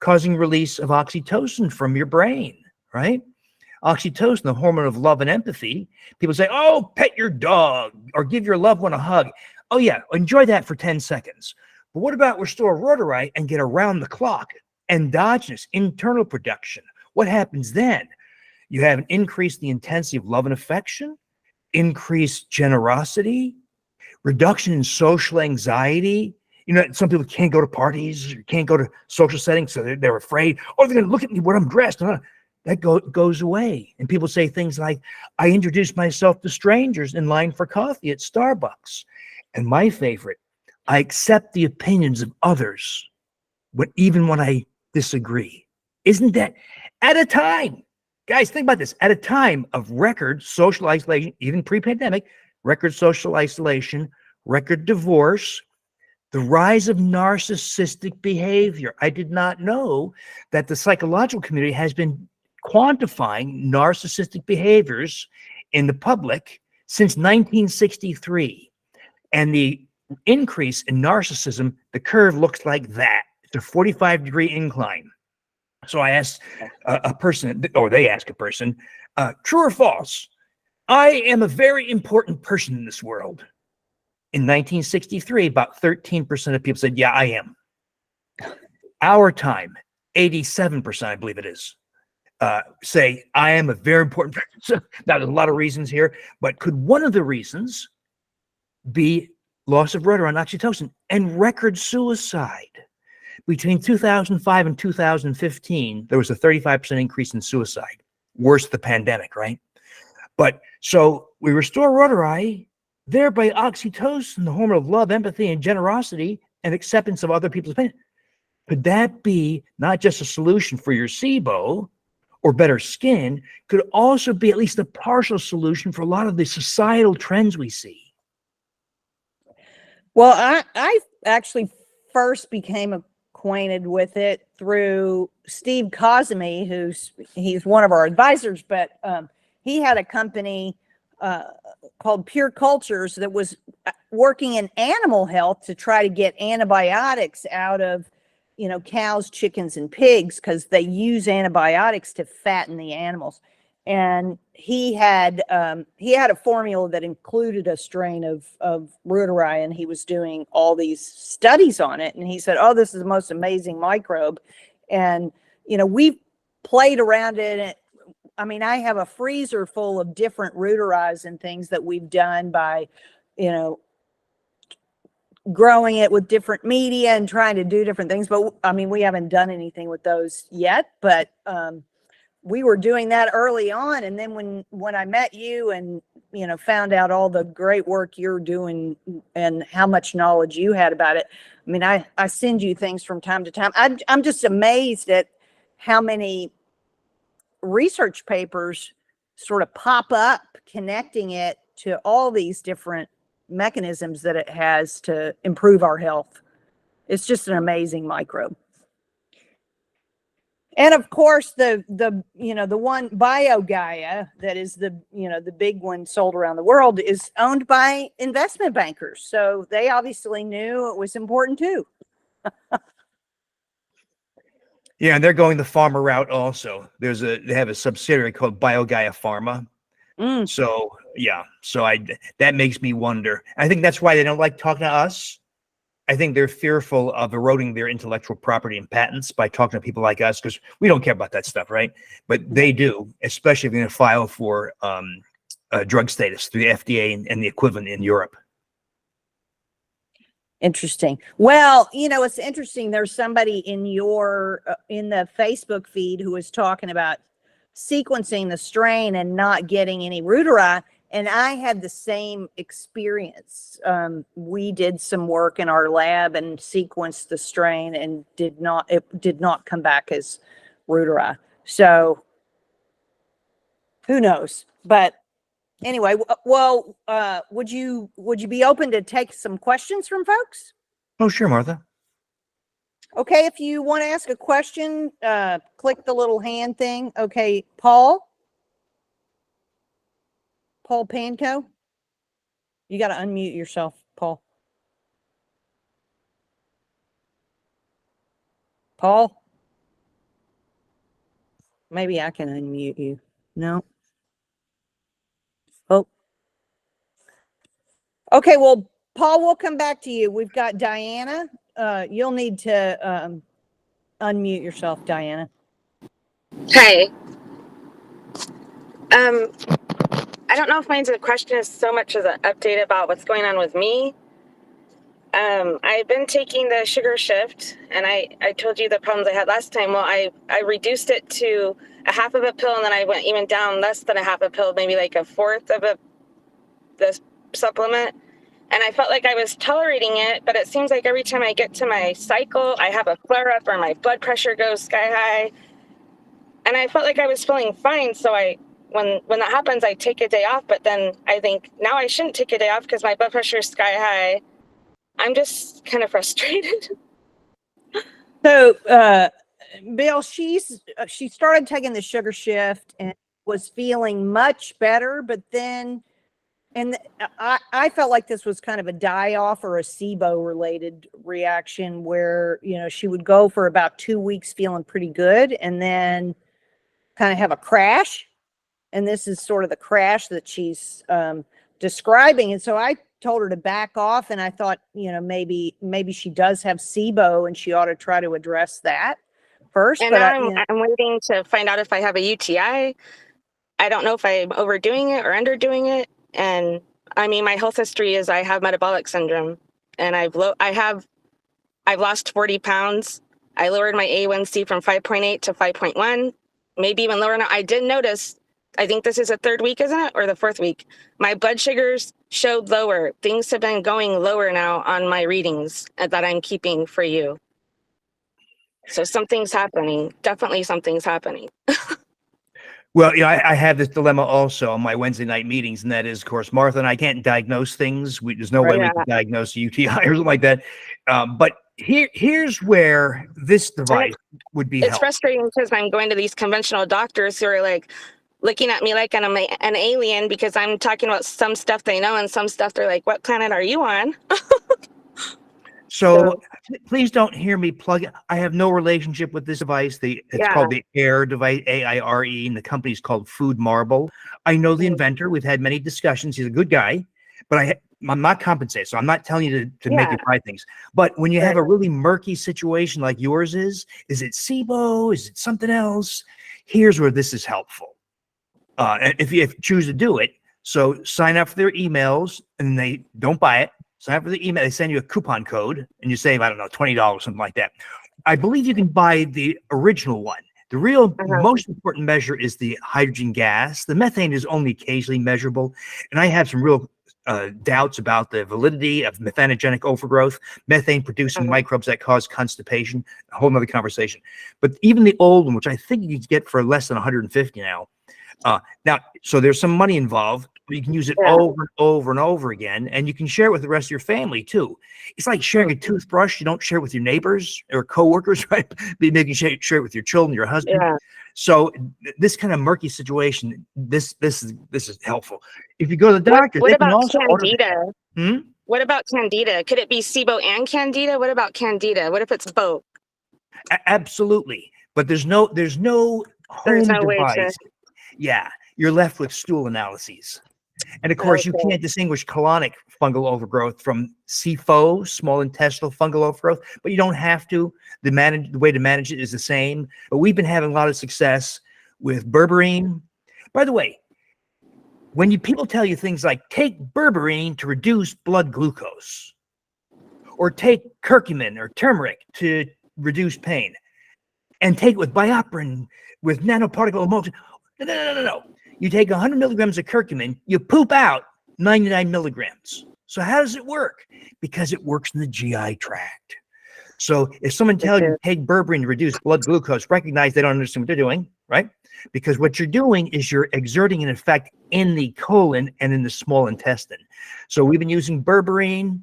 causing release of oxytocin from your brain, right? Oxytocin, the hormone of love and empathy. People say, oh, pet your dog or give your loved one a hug. Oh, yeah, enjoy that for 10 seconds. But what about restore rhodori and get around the clock, endogenous, internal production? What happens then? You have an increase in the intensity of love and affection, increased generosity, reduction in social anxiety. You know, some people can't go to parties, or can't go to social settings, so they're afraid. Oh, they're going to look at me when I'm dressed. That goes away. And people say things like, I introduce myself to strangers in line for coffee at Starbucks. And my favorite, I accept the opinions of others, even when I disagree. Isn't that at a time? Guys, think about this. At a time of record social isolation, even pre-pandemic, record social isolation, record divorce, the rise of narcissistic behavior. I did not know that the psychological community has been quantifying narcissistic behaviors in the public since 1963. And the increase in narcissism, the curve looks like that. It's a 45-degree incline. So I asked a person, or they asked a person, true or false? I am a very important person in this world. In 1963, about 13% of people said, yeah, I am. Our time, 87%, I believe it is, say, I am a very important person. Now, there's a lot of reasons here, but could one of the reasons be loss of rhodori and oxytocin and record suicide? Between 2005 and 2015, there was a 35% increase in suicide. Worse the pandemic, right? But so we restore rhodori, thereby oxytocin, the hormone of love, empathy, and generosity, and acceptance of other people's opinion. Could that be not just a solution for your SIBO or better skin, could also be at least a partial solution for a lot of the societal trends we see? Well, I actually first became acquainted with it through Steve Cosme, he's one of our advisors, but he had a company called Pure Cultures that was working in animal health to try to get antibiotics out of, cows, chickens, and pigs, because they use antibiotics to fatten the animals. And he had a formula that included a strain of reuteri, and he was doing all these studies on it. And he said, "Oh, this is the most amazing microbe." And we've played around in it. I mean, I have a freezer full of different reuteris and things that we've done by, growing it with different media and trying to do different things. But I mean, we haven't done anything with those yet, but we were doing that early on. And then when I met you and, found out all the great work you're doing and how much knowledge you had about it. I mean, I send you things from time to time. I'm just amazed at how many research papers sort of pop up connecting it to all these different mechanisms that it has to improve our health. It's just an amazing microbe. And of course, the one BioGaia that is the big one sold around the world is owned by investment bankers. So they obviously knew it was important too. Yeah, and they're going the pharma route also. They have a subsidiary called BioGaia Pharma. So yeah, that makes me wonder. I think that's why they don't like talking to us. I think they're fearful of eroding their intellectual property and patents by talking to people like us, because we don't care about that stuff, right? But they do, especially if you're going to file for drug status through the FDA and the equivalent in Europe. Interesting. Well, it's interesting. There's somebody in in the Facebook feed who was talking about sequencing the strain and not getting any reuteri. And I had the same experience. We did some work in our lab and sequenced the strain, and it did not come back as reuteri. So who knows? But anyway, well, would you be open to take some questions from folks? Oh, sure, Martha. Okay, if you want to ask a question, click the little hand thing. Okay, Paul Panko, you got to unmute yourself, Paul. Paul, maybe I can unmute you. No. Oh. Okay, well, Paul, we'll come back to you. We've got Diana. You'll need to unmute yourself, Diana. Hi. I don't know if mine's a question as so much as an update about what's going on with me. I've been taking the sugar shift, and I told you the problems I had last time. Well, I reduced it to a half of a pill, and then I went even down less than a half a pill, maybe like a fourth of the supplement. And I felt like I was tolerating it, but it seems like every time I get to my cycle, I have a flare up or my blood pressure goes sky high. And I felt like I was feeling fine. So when that happens, I take a day off, but then I think now I shouldn't take a day off because my blood pressure is sky high. I'm just kind of frustrated. So, Bill, she started taking the sugar shift and was feeling much better, but then, and I felt like this was kind of a die-off or a SIBO related reaction where, she would go for about 2 weeks feeling pretty good and then kind of have a crash. And this is sort of the crash that she's describing. And so I told her to back off, and I thought, maybe she does have SIBO and she ought to try to address that first. And but I'm waiting to find out if I have a UTI. I don't know if I'm overdoing it or underdoing it. And I mean, my health history is I have metabolic syndrome, and I've lost 40 pounds. I lowered my A1C from 5.8 to 5.1, maybe even lower now. I did notice, I think this is the third week, isn't it? Or the fourth week. My blood sugars showed lower. Things have been going lower now on my readings that I'm keeping for you. So something's happening. Definitely something's happening. Well, I have this dilemma also on my Wednesday night meetings, and that is, of course, Martha and I can't diagnose things. There's no way we can diagnose a UTI or something like that. But here's where this device would be It's helpful. frustrating because I'm going to these conventional doctors who are like, looking at me like I'm an alien because I'm talking about some stuff they know and some stuff they're like, what planet are you on? So please don't hear me plug it. I have no relationship with this device. It's called the AIR device, AIRE, and the company's called Food Marble. I know the inventor. We've had many discussions. He's a good guy, but I'm not compensated, so I'm not telling you to make you buy things. But when you have a really murky situation like yours is it SIBO? Is it something else? Here's where this is helpful. If you choose to do it, so sign up for their emails, and they don't buy it. Sign up for the email. They send you a coupon code, and you save, I don't know, $20, something like that. I believe you can buy the original one. The real most important measure is the hydrogen gas. The methane is only occasionally measurable, and I have some real doubts about the validity of methanogenic overgrowth, methane producing microbes that cause constipation, a whole nother conversation. But even the old one, which I think you can get for less than 150 now, so there's some money involved. You can use it over and over and over again, and you can share it with the rest of your family too. It's like sharing a toothbrush. You don't share it with your neighbors or coworkers, right? Maybe you share it with your children, your husband. So this kind of murky situation, this is helpful. If you go to the doctor, what they can about also Candida? order. What about Candida? Could it be SIBO and Candida? What about Candida? What if it's both? Absolutely, but there's no home way to. device. Yeah, you're left with stool analyses. And of course, you can't distinguish colonic fungal overgrowth from SIFO, small intestinal fungal overgrowth, but you don't have to. The way to manage it is the same. But we've been having a lot of success with berberine. By the way, when people tell you things like take berberine to reduce blood glucose, or take curcumin or turmeric to reduce pain, and take it with BiotiQuest with nanoparticle emulsion. No. You take 100 milligrams of curcumin, you poop out 99 milligrams. So how does it work? Because it works in the GI tract. So if someone tells you take berberine to reduce blood glucose, recognize they don't understand what they're doing, right? Because what you're doing is you're exerting an effect in the colon and in the small intestine. So we've been using berberine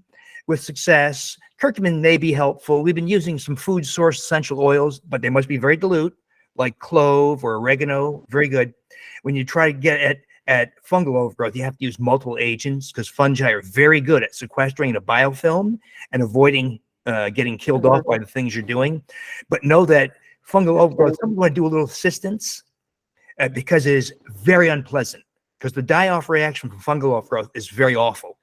with success. Curcumin may be helpful. We've been using some food source essential oils, but they must be very dilute, like clove or oregano, very good. When you try to get at fungal overgrowth, you have to use multiple agents because fungi are very good at sequestering a biofilm and avoiding getting killed off by the things you're doing. But know that fungal overgrowth, some want to do a little assistance because it is very unpleasant, because the die-off reaction from fungal overgrowth is very awful.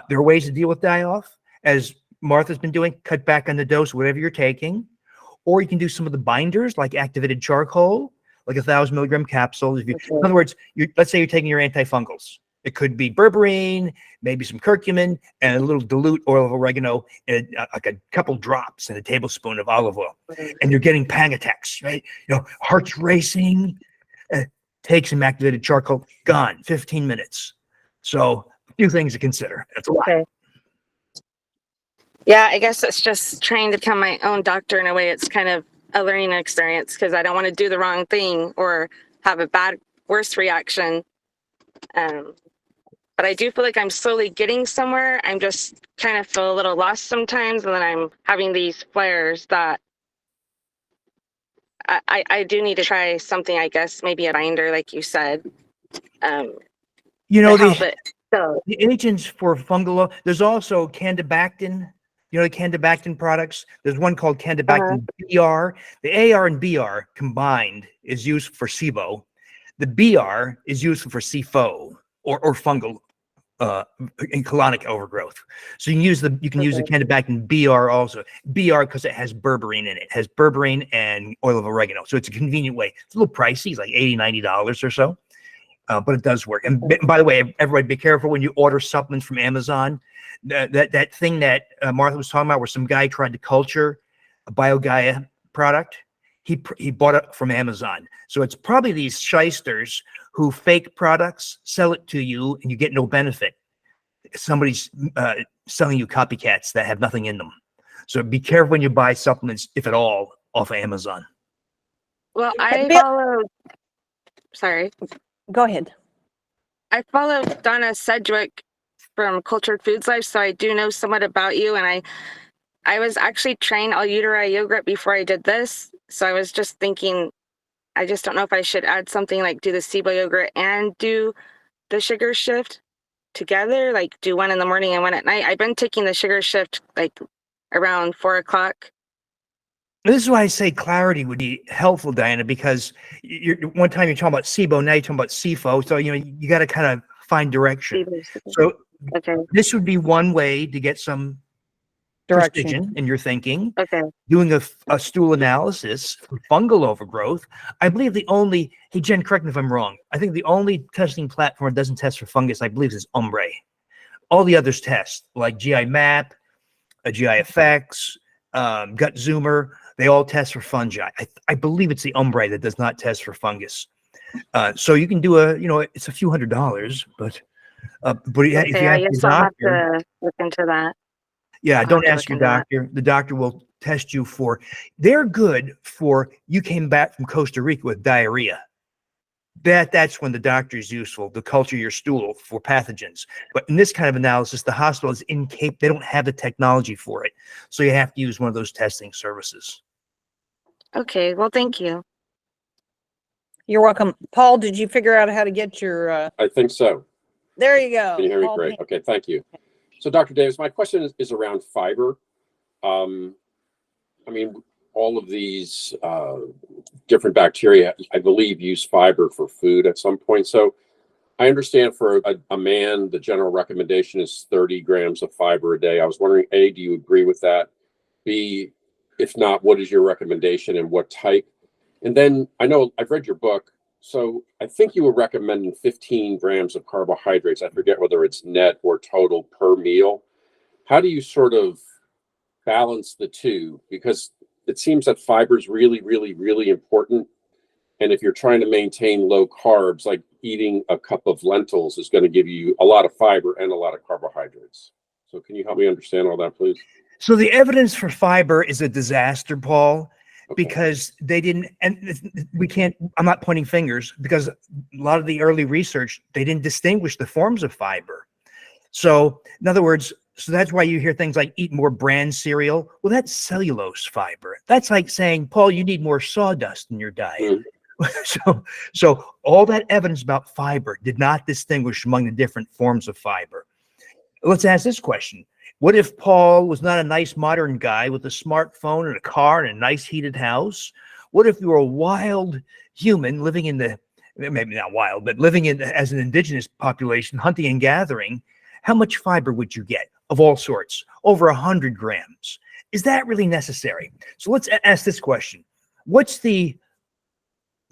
There are ways to deal with die-off, as Martha's been doing. Cut back on the dose, whatever you're taking. Or you can do some of the binders like activated charcoal, like 1,000 milligram capsules. In other words, let's say you're taking your antifungals. It could be berberine, maybe some curcumin, and a little dilute oil of oregano, and like a couple drops in a tablespoon of olive oil. And you're getting pang attacks, right? Heart's racing. Take some activated charcoal, gone, 15 minutes. So a few things to consider. That's a lot. Yeah, I guess it's just trying to become my own doctor in a way. It's kind of a learning experience because I don't want to do the wrong thing or have a worse reaction. But I do feel like I'm slowly getting somewhere. I'm just kind of feel a little lost sometimes, and then I'm having these flares that I do need to try something, I guess, maybe a binder, like you said. The agents for fungal, there's also candibactin. The candibactin products. There's one called candibactin BR. The AR and BR combined is used for SIBO. The BR is useful for SIFO or fungal in colonic overgrowth. So you can use the candibactin BR also. BR because it has berberine in it. It has berberine and oil of oregano. So it's a convenient way. It's a little pricey. It's like $80, $90 or so. But it does work. And by the way, everybody be careful when you order supplements from Amazon. That thing that Martha was talking about, where some guy tried to culture a BioGaia product, he bought it from Amazon. So it's probably these shysters who fake products, sell it to you, and you get no benefit. Somebody's selling you copycats that have nothing in them. So be careful when you buy supplements, if at all, off of Amazon. Well, I follow. Sorry. Go ahead. I follow Donna Sedgwick from Cultured Foods Life, so I do know somewhat about you. And I was actually trained all uteri yogurt before I did this. So I was just thinking I just don't know if I should add something like do the SIBO yogurt and do the sugar shift together, like do one in the morning and one at night. I've been taking the sugar shift like around 4 o'clock. This is why I say clarity would be helpful, Diana, because one time you're talking about SIBO, now you're talking about SIFO. So, you got to kind of find direction. So Okay. this would be one way to get some Direction. precision in your thinking. Okay. Doing a stool analysis for fungal overgrowth. I believe hey, Jen, correct me if I'm wrong. I think the only testing platform that doesn't test for fungus, I believe, is Umbre. All the others test, like GI Map, GI Effects, Gut Zoomer. They all test for fungi. I believe it's the Umbre that does not test for fungus. So you can do it's a few $100, but if you I ask your guess I'll have doctor, to look into that. yeah, I'll don't have to ask your look into that. doctor. The doctor will test you for. They're good for you came back from Costa Rica with diarrhea. That's when the doctor is useful to culture your stool for pathogens. But in this kind of analysis, the hospital is incapable. They don't have the technology for it, so you have to use one of those testing services. Okay. Well, thank you. You're welcome. Paul, did you figure out how to get your, I think so. there you go. Can you hear me? Paul Great. Payne. Okay, thank you. So, Dr. Davis, my question is around fiber. I mean, all of these different bacteria, I believe, use fiber for food at some point. So I understand for a man, the general recommendation is 30 grams of fiber a day. I was wondering, A, do you agree with that? B, if not, what is your recommendation and what type? And then I know I've read your book. So I think you were recommending 15 grams of carbohydrates. I forget whether it's net or total per meal. How do you sort of balance the two? Because it seems that fiber is really, really, really important. And if you're trying to maintain low carbs, like eating a cup of lentils is going to give you a lot of fiber and a lot of carbohydrates. So can you help me understand all that, please? So the evidence for fiber is a disaster, Paul, Okay. because they didn't, and we can't, I'm not pointing fingers, because a lot of the early research, they didn't distinguish the forms of fiber. So in other words, so that's why you hear things like eat more bran cereal. Well, that's cellulose fiber. That's like saying, Paul, you need more sawdust in your diet. So all that evidence about fiber did not distinguish among the different forms of fiber. Let's ask this question. What if Paul was not a nice modern guy with a smartphone and a car and a nice heated house? What if you were a wild human living in maybe not wild, but living in as an indigenous population, hunting and gathering? How much fiber would you get of all sorts? Over 100 grams. Is that really necessary? So let's ask this question. What's the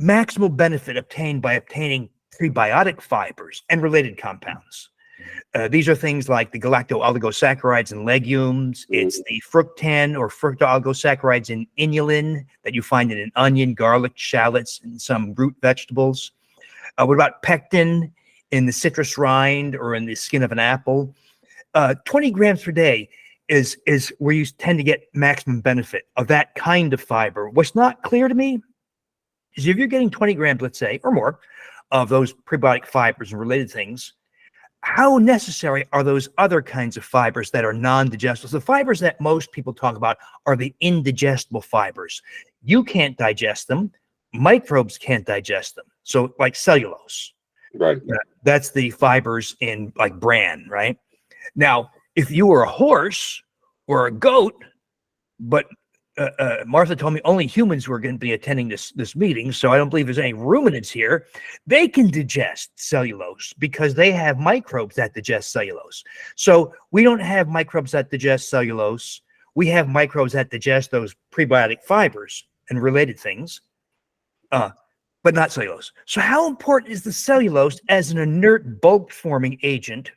maximal benefit obtained by obtaining prebiotic fibers and related compounds? These are things like the galacto-oligosaccharides in legumes. It's the fructan or fructo-oligosaccharides in inulin that you find in an onion, garlic, shallots, and some root vegetables. What about pectin in the citrus rind or in the skin of an apple? 20 grams per day is where you tend to get maximum benefit of that kind of fiber. What's not clear to me is if you're getting 20 grams, let's say, or more, of those prebiotic fibers and related things, how necessary are those other kinds of fibers that are non-digestible? The fibers that most people talk about are the indigestible fibers. You can't digest them. Microbes can't digest them. So like cellulose. Right. That's the fibers in like bran, right? Now, if you were a horse or a goat, but Martha told me only humans were going to be attending this meeting, so I don't believe there's any ruminants here. They can digest cellulose because they have microbes that digest cellulose. So we don't have microbes that digest cellulose. We have microbes that digest those prebiotic fibers and related things, but not cellulose. So how important is the cellulose as an inert bulk-forming agent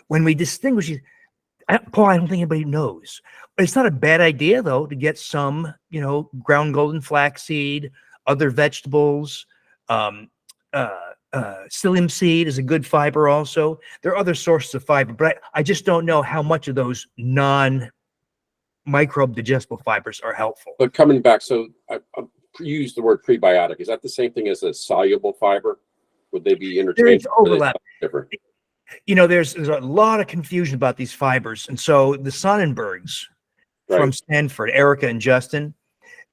when we distinguish it? Paul, I don't think anybody knows. It's not a bad idea, though, to get some, ground golden flaxseed, other vegetables. Psyllium seed is a good fiber also. There are other sources of fiber, but I just don't know how much of those non-microbe digestible fibers are helpful. But coming back, so I use the word prebiotic. Is that the same thing as a soluble fiber? Would they be interchangeable? There is overlap. Different. There's a lot of confusion about these fibers. And so the Sonnenbergs from Stanford, Erica and Justin,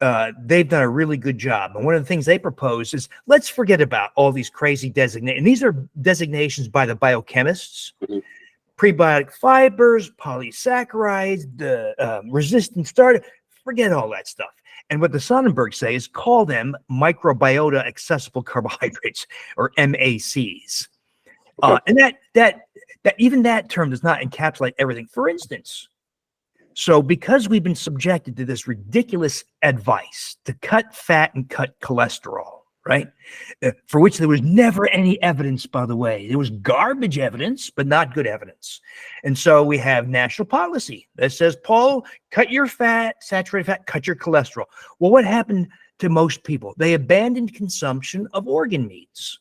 they've done a really good job. And one of the things they propose is let's forget about all these crazy designations. And these are designations by the biochemists. Mhm. Prebiotic fibers, polysaccharides, the resistant starter, forget all that stuff. And what the Sonnenberg say is call them microbiota accessible carbohydrates, or MACs. And that even that term does not encapsulate everything. For instance, so because we've been subjected to this ridiculous advice to cut fat and cut cholesterol, right? For which there was never any evidence, by the way. There was garbage evidence, but not good evidence. And so we have national policy that says, Paul, cut your fat, saturated fat, cut your cholesterol. Well, what happened to most people? They abandoned consumption of organ meats.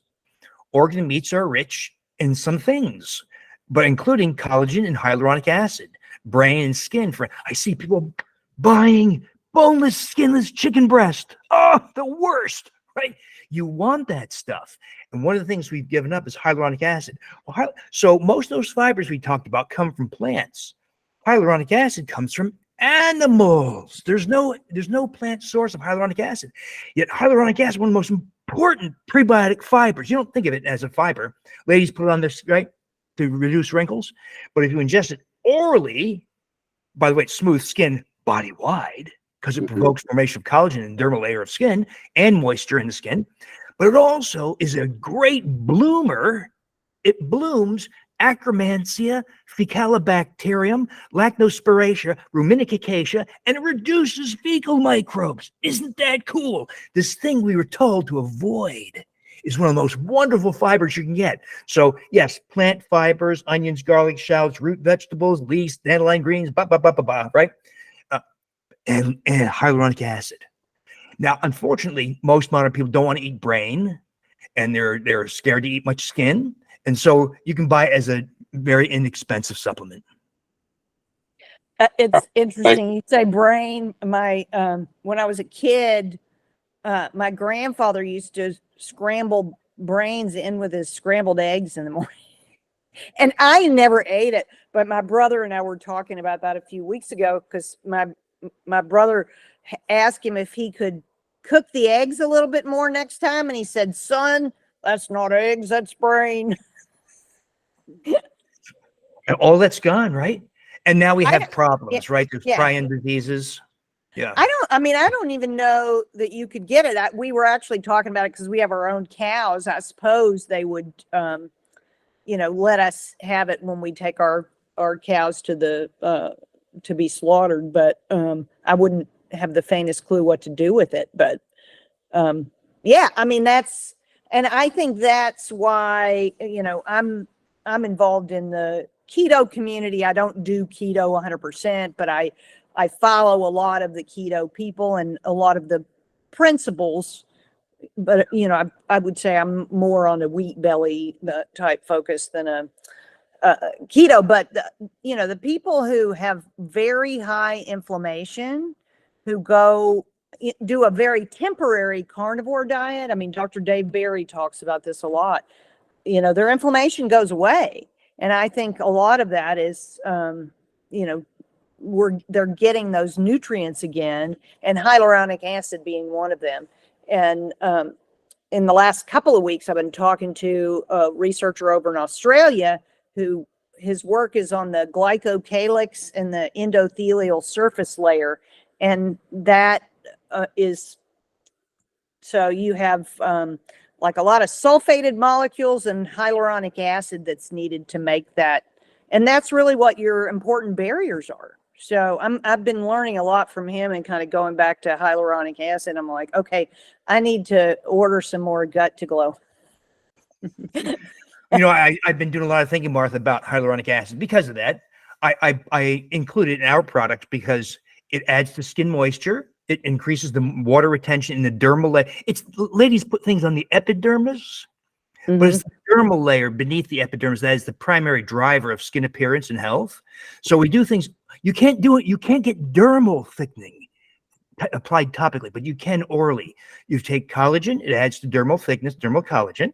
Organ meats are rich in some things, but including collagen and hyaluronic acid, brain and skin. I see people buying boneless, skinless chicken breast. Oh, the worst, right? You want that stuff. And one of the things we've given up is hyaluronic acid. Well, so most of those fibers we talked about come from plants. Hyaluronic acid comes from animals. There's no plant source of hyaluronic acid. Yet hyaluronic acid is one of the most important prebiotic fibers. You don't think of it as a fiber. Ladies put it on their, right, to reduce wrinkles. But if you ingest it orally, by the way, it's smooth skin body wide because it provokes formation of collagen in the dermal layer of skin and moisture in the skin. But it also is a great bloomer. It blooms Akkermansia, Faecalibacterium, Lactospiraceae, Ruminicaceae, and it reduces fecal microbes. Isn't that cool? This thing we were told to avoid is one of the most wonderful fibers you can get. So yes, plant fibers, onions, garlic, shallots, root vegetables, leeks, dandelion greens, right? And hyaluronic acid. Now, unfortunately, most modern people don't want to eat brain, and they're scared to eat much skin. And so you can buy it as a very inexpensive supplement. It's interesting. You say brain. When I was a kid, my grandfather used to scramble brains in with his scrambled eggs in the morning. And I never ate it, but my brother and I were talking about that a few weeks ago because my brother asked him if he could cook the eggs a little bit more next time. And he said, son, that's not eggs, that's brain. All that's gone, right? And now we have problems, right? There's prion diseases. Yeah. I don't even know that you could get it. We were actually talking about it because we have our own cows. I suppose they would, let us have it when we take our cows to be slaughtered. But I wouldn't have the faintest clue what to do with it. But and I think that's why, I'm involved in the keto community. I don't do keto 100%, but I follow a lot of the keto people and a lot of the principles. But, I would say I'm more on a wheat belly type focus than a keto. But, the people who have very high inflammation, who do a very temporary carnivore diet. I mean, Dr. Dave Barry talks about this a lot. Their inflammation goes away. And I think a lot of that is, they're getting those nutrients again, and hyaluronic acid being one of them. And in the last couple of weeks, I've been talking to a researcher over in Australia who his work is on the glycocalyx and the endothelial surface layer. And that is, so you have like a lot of sulfated molecules and hyaluronic acid that's needed to make that. And that's really what your important barriers are. So I've been learning a lot from him and kind of going back to hyaluronic acid. I'm like, okay, I need to order some more Gut to Glow. I've been doing a lot of thinking, Martha, about hyaluronic acid because of that. I include it in our product because it adds to skin moisture. It increases the water retention in the dermal layer. Ladies put things on the epidermis, but it's the dermal layer beneath the epidermis that is the primary driver of skin appearance and health. So we do things. You can't do it. You can't get dermal thickening applied topically, but you can orally. You take collagen, it adds to dermal thickness, dermal collagen.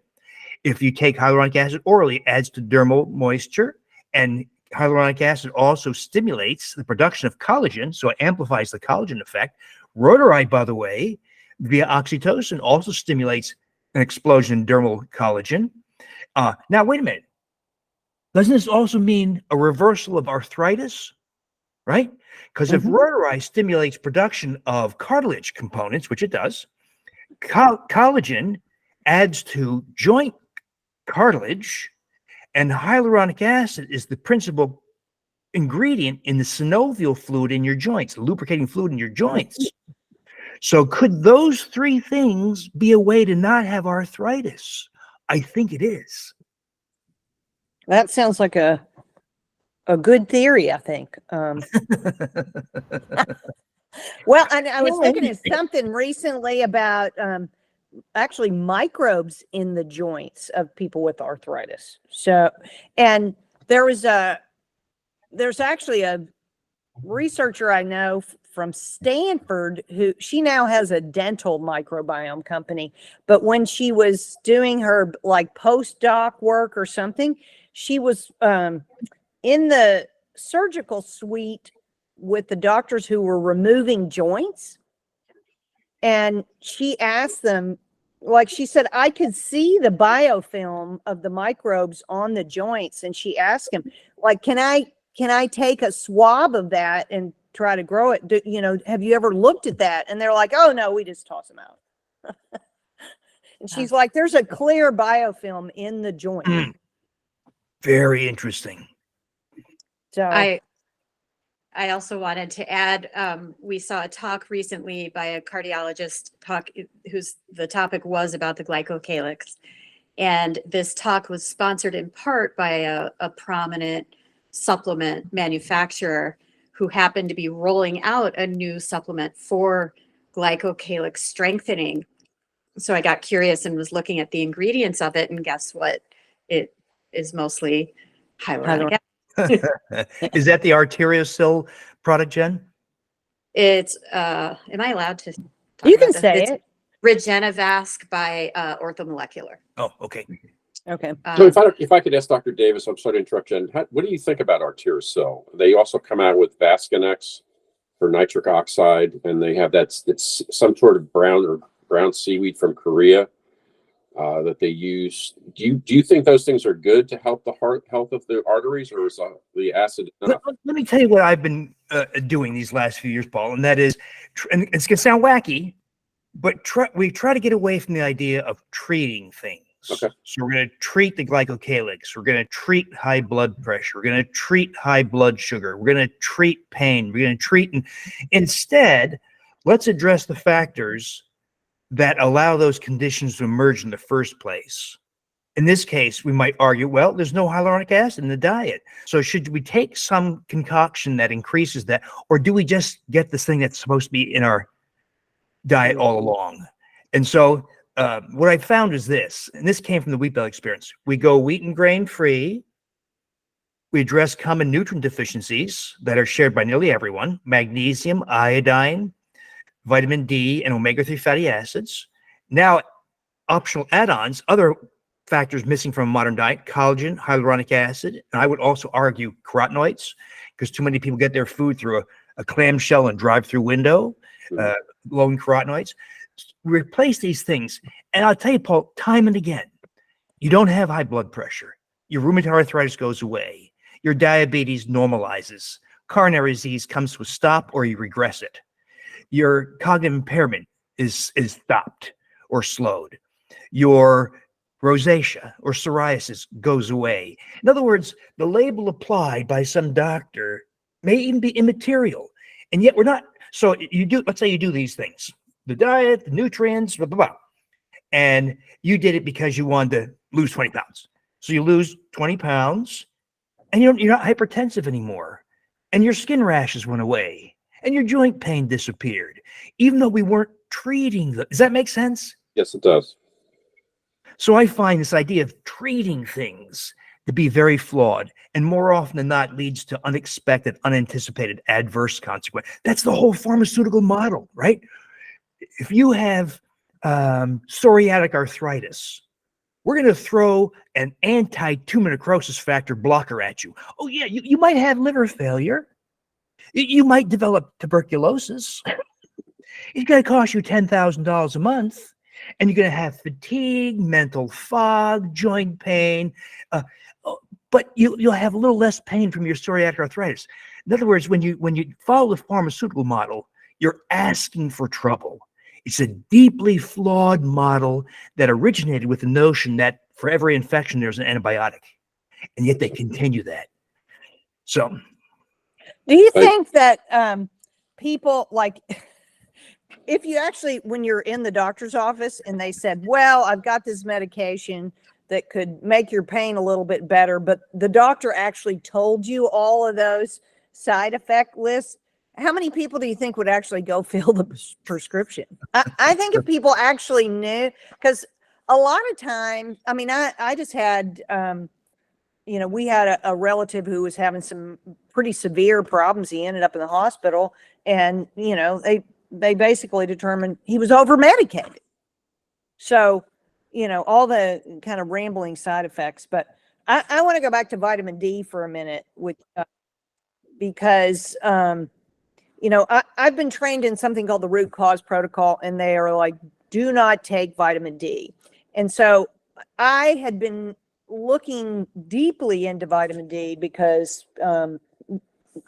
If you take hyaluronic acid orally, it adds to dermal moisture, and hyaluronic acid also stimulates the production of collagen, so it amplifies the collagen effect, Rotaride, by the way, via oxytocin, also stimulates an explosion in dermal collagen. Now, wait a minute. Doesn't this also mean a reversal of arthritis? Right? Because if Rotaride stimulates production of cartilage components, which it does, collagen adds to joint cartilage, and hyaluronic acid is the principal ingredient in the synovial fluid in your joints, the lubricating fluid in your joints. So could those three things be a way to not have arthritis? I think it is. That sounds like a good theory, I think. Well, and I was looking at something recently about actually microbes in the joints of people with arthritis. So, and there's actually a researcher I know from Stanford who she now has a dental microbiome company, but when she was doing her like postdoc work or something, she was in the surgical suite with the doctors who were removing joints. And she asked them, like she said, I could see the biofilm of the microbes on the joints. And she asked him, like, can I take a swab of that and try to grow it? Have you ever looked at that? And they're like, oh no, we just toss them out. And she's like, there's a clear biofilm in the joint. Very interesting. So I also wanted to add, we saw a talk recently by a cardiologist whose the topic was about the glycocalyx. And this talk was sponsored in part by a prominent supplement manufacturer who happened to be rolling out a new supplement for glycocalyx strengthening. So I got curious and was looking at the ingredients of it, and guess what? It is mostly hyaluronic acid. Is that the Arteriosil product, Jen? It's am I allowed to talk you about can this? say It's it. Regenivasc by Orthomolecular. Oh, okay. Okay. So if I could ask Dr. Davis, I'm sorry to interrupt, Jen. What do you think about Arteriosil? They also come out with Vasconex for nitric oxide, and they have it's some sort of brown seaweed from Korea that they use. Do you think those things are good to help the health of the arteries, or is the acid enough? Let me tell you what I've been doing these last few years, Paul, and that is, and it's going to sound wacky, but we try to get away from the idea of treating things. Okay. So we're going to treat the glycocalyx. We're going to treat high blood pressure. We're going to treat high blood sugar. We're going to treat pain. We're going to treat, and instead, let's address the factors that allow those conditions to emerge in the first place. In this case, we might argue, well, there's no hyaluronic acid in the diet. So should we take some concoction that increases that, or do we just get this thing that's supposed to be in our diet all along? And so what I found is this, and this came from the wheat belly experience. We go wheat and grain free. We address common nutrient deficiencies that are shared by nearly everyone: magnesium, iodine, vitamin D, and omega-3 fatty acids. Now, optional add-ons, other factors missing from a modern diet: collagen, hyaluronic acid, and I would also argue carotenoids, because too many people get their food through a clamshell and drive-through window, low in carotenoids. Replace these things, and I'll tell you, Paul, time and again, you don't have high blood pressure. Your rheumatoid arthritis goes away. Your diabetes normalizes. Coronary disease comes to a stop, or you regress it. Your cognitive impairment is stopped or slowed. Your rosacea or psoriasis goes away. In other words, the label applied by some doctor may even be immaterial, and yet we're not. So let's say you do these things: the diet, the nutrients, blah, blah, blah. And you did it because you wanted to lose 20 pounds. So you lose 20 pounds, and you're not hypertensive anymore, and your skin rashes went away, and your joint pain disappeared, even though we weren't treating them. Does that make sense? Yes, it does. So I find this idea of treating things to be very flawed, and more often than not leads to unexpected, unanticipated adverse consequences. That's the whole pharmaceutical model, right? If you have psoriatic arthritis, we're going to throw an anti-tumor necrosis factor blocker at you. Oh yeah, you might have liver failure. You might develop tuberculosis. it's going to cost you $10,000 a month, and you're going to have fatigue, mental fog, joint pain, but you'll have a little less pain from your psoriatic arthritis. In other words, when you follow the pharmaceutical model, you're asking for trouble. It's a deeply flawed model that originated with the notion that for every infection, there's an antibiotic, and yet they continue that. So, Do you think that people like, if you actually, when you're in the doctor's office and they said, well, I've got this medication that could make your pain a little bit better, but the doctor actually told you all of those side effect lists, how many people do you think would actually go fill the prescription? I think if people actually knew, because a lot of times, I mean, I just had, we had a relative who was having some pretty severe problems. He ended up in the hospital, and, they basically determined he was over medicated. So, all the kind of rambling side effects. But I want to go back to vitamin D for a minute, because, I've been trained in something called the root cause protocol, and they are like, do not take vitamin D. And so I had been looking deeply into vitamin D because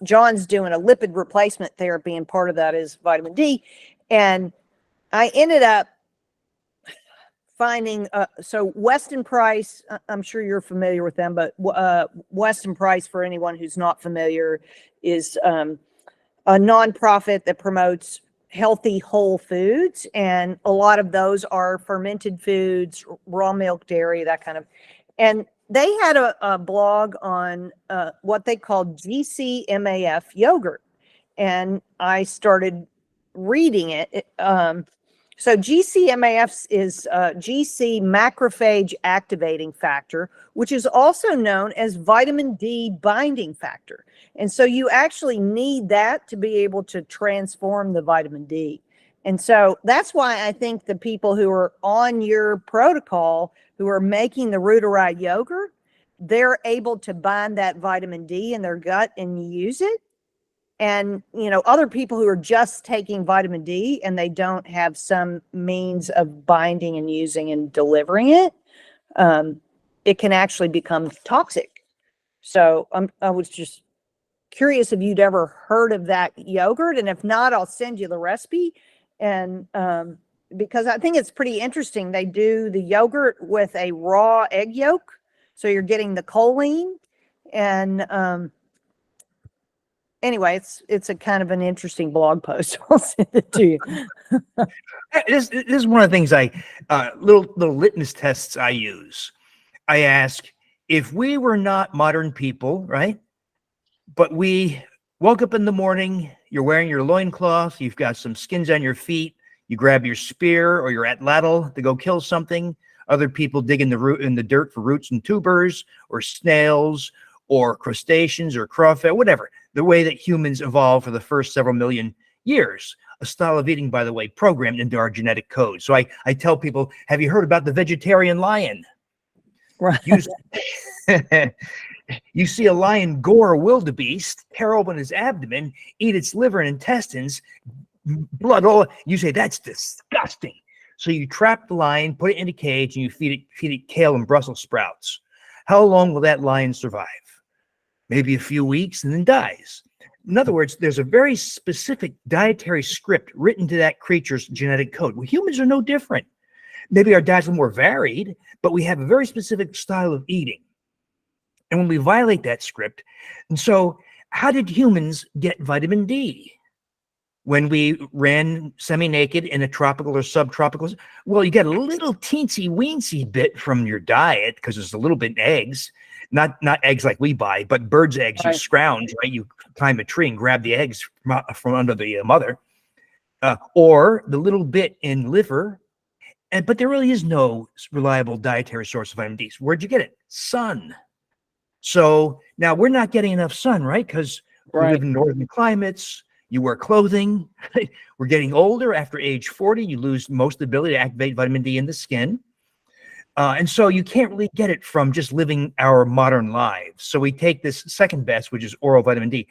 John's doing a lipid replacement therapy, and part of that is vitamin D. And I ended up finding, so Weston Price, I'm sure you're familiar with them, but Weston Price, for anyone who's not familiar, is a nonprofit that promotes healthy whole foods, and a lot of those are fermented foods, raw milk, dairy, that kind of. And they had a blog on what they called GCMAF yogurt, and I started reading it. So GCMAF is GC macrophage activating factor, which is also known as vitamin D binding factor. And so you actually need that to be able to transform the vitamin D. And so that's why I think the people who are on your protocol, who are making the Rooterite yogurt, they're able to bind that vitamin D in their gut and use it. And, other people who are just taking vitamin D and they don't have some means of binding and using and delivering it, it can actually become toxic. So I was just curious if you'd ever heard of that yogurt. And if not, I'll send you the recipe. And because I think it's pretty interesting. They do the yogurt with a raw egg yolk. So you're getting the choline. And anyway, it's a kind of an interesting blog post. I'll send it to you. This is one of the things little litmus tests I use. I ask, if we were not modern people, right? But we woke up in the morning, you're wearing your loincloth, you've got some skins on your feet, you grab your spear or your atlatl to go kill something. Other people dig in the dirt for roots and tubers, or snails, or crustaceans, or crawfish, whatever. The way that humans evolved for the first several million years. A style of eating, by the way, programmed into our genetic code. So I tell people, have you heard about the vegetarian lion? Right. You see a lion gore a wildebeest, tear open his abdomen, eat its liver and intestines, blood all. You say, that's disgusting. So you trap the lion, put it in a cage, and you feed it kale and Brussels sprouts. How long will that lion survive? Maybe a few weeks, and then dies. In other words, there's a very specific dietary script written to that creature's genetic code. Well, humans are no different. Maybe our diets are more varied, but we have a very specific style of eating. And when we violate that script, and so how did humans get vitamin D? When we ran semi-naked in a tropical or subtropical, well, you get a little teensy weensy bit from your diet because there's a little bit in eggs, not eggs like we buy, but birds' eggs. Right. You scrounge, right? You climb a tree and grab the eggs from under the mother, or the little bit in liver. But there really is no reliable dietary source of vitamin D. So where'd you get it? Sun. So now we're not getting enough sun, right? Because we live in northern climates. You wear clothing. We're getting older. After age 40, you lose most of the ability to activate vitamin D in the skin. And so you can't really get it from just living our modern lives. So we take this second best, which is oral vitamin D.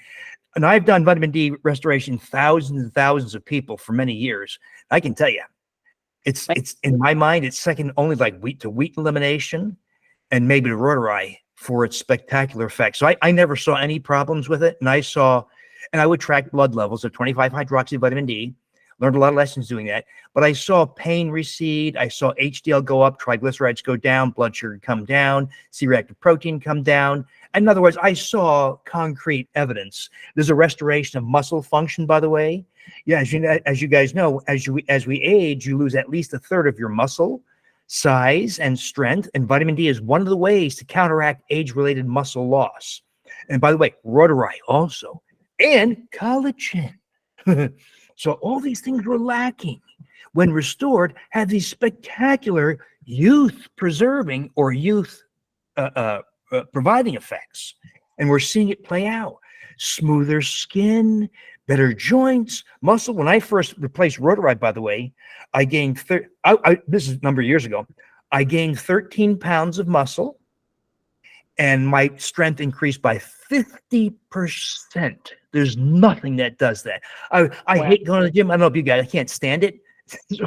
And I've done vitamin D restoration thousands and thousands of people for many years. I can tell you, it's in my mind, it's second only like wheat to wheat elimination and maybe to rotari for its spectacular effect. So I never saw any problems with it. And I would track blood levels of 25 hydroxy vitamin D, learned a lot of lessons doing that. But I saw pain recede. I saw HDL go up, triglycerides go down, blood sugar come down, C-reactive protein come down. In other words, I saw concrete evidence. There's a restoration of muscle function, by the way. Yeah, as you guys know, as we age, you lose at least a third of your muscle size and strength. And vitamin D is one of the ways to counteract age-related muscle loss. And by the way, rotari also, and collagen. So all these things were lacking. When restored, have these spectacular youth-preserving or youth providing effects. And we're seeing it play out. Smoother skin, better joints, muscle. When I first replaced rotari, by the way, I gained, this is a number of years ago, I gained 13 pounds of muscle and my strength increased by 50%. There's nothing that does that. I hate going to the gym. I don't know if you guys, I can't stand it.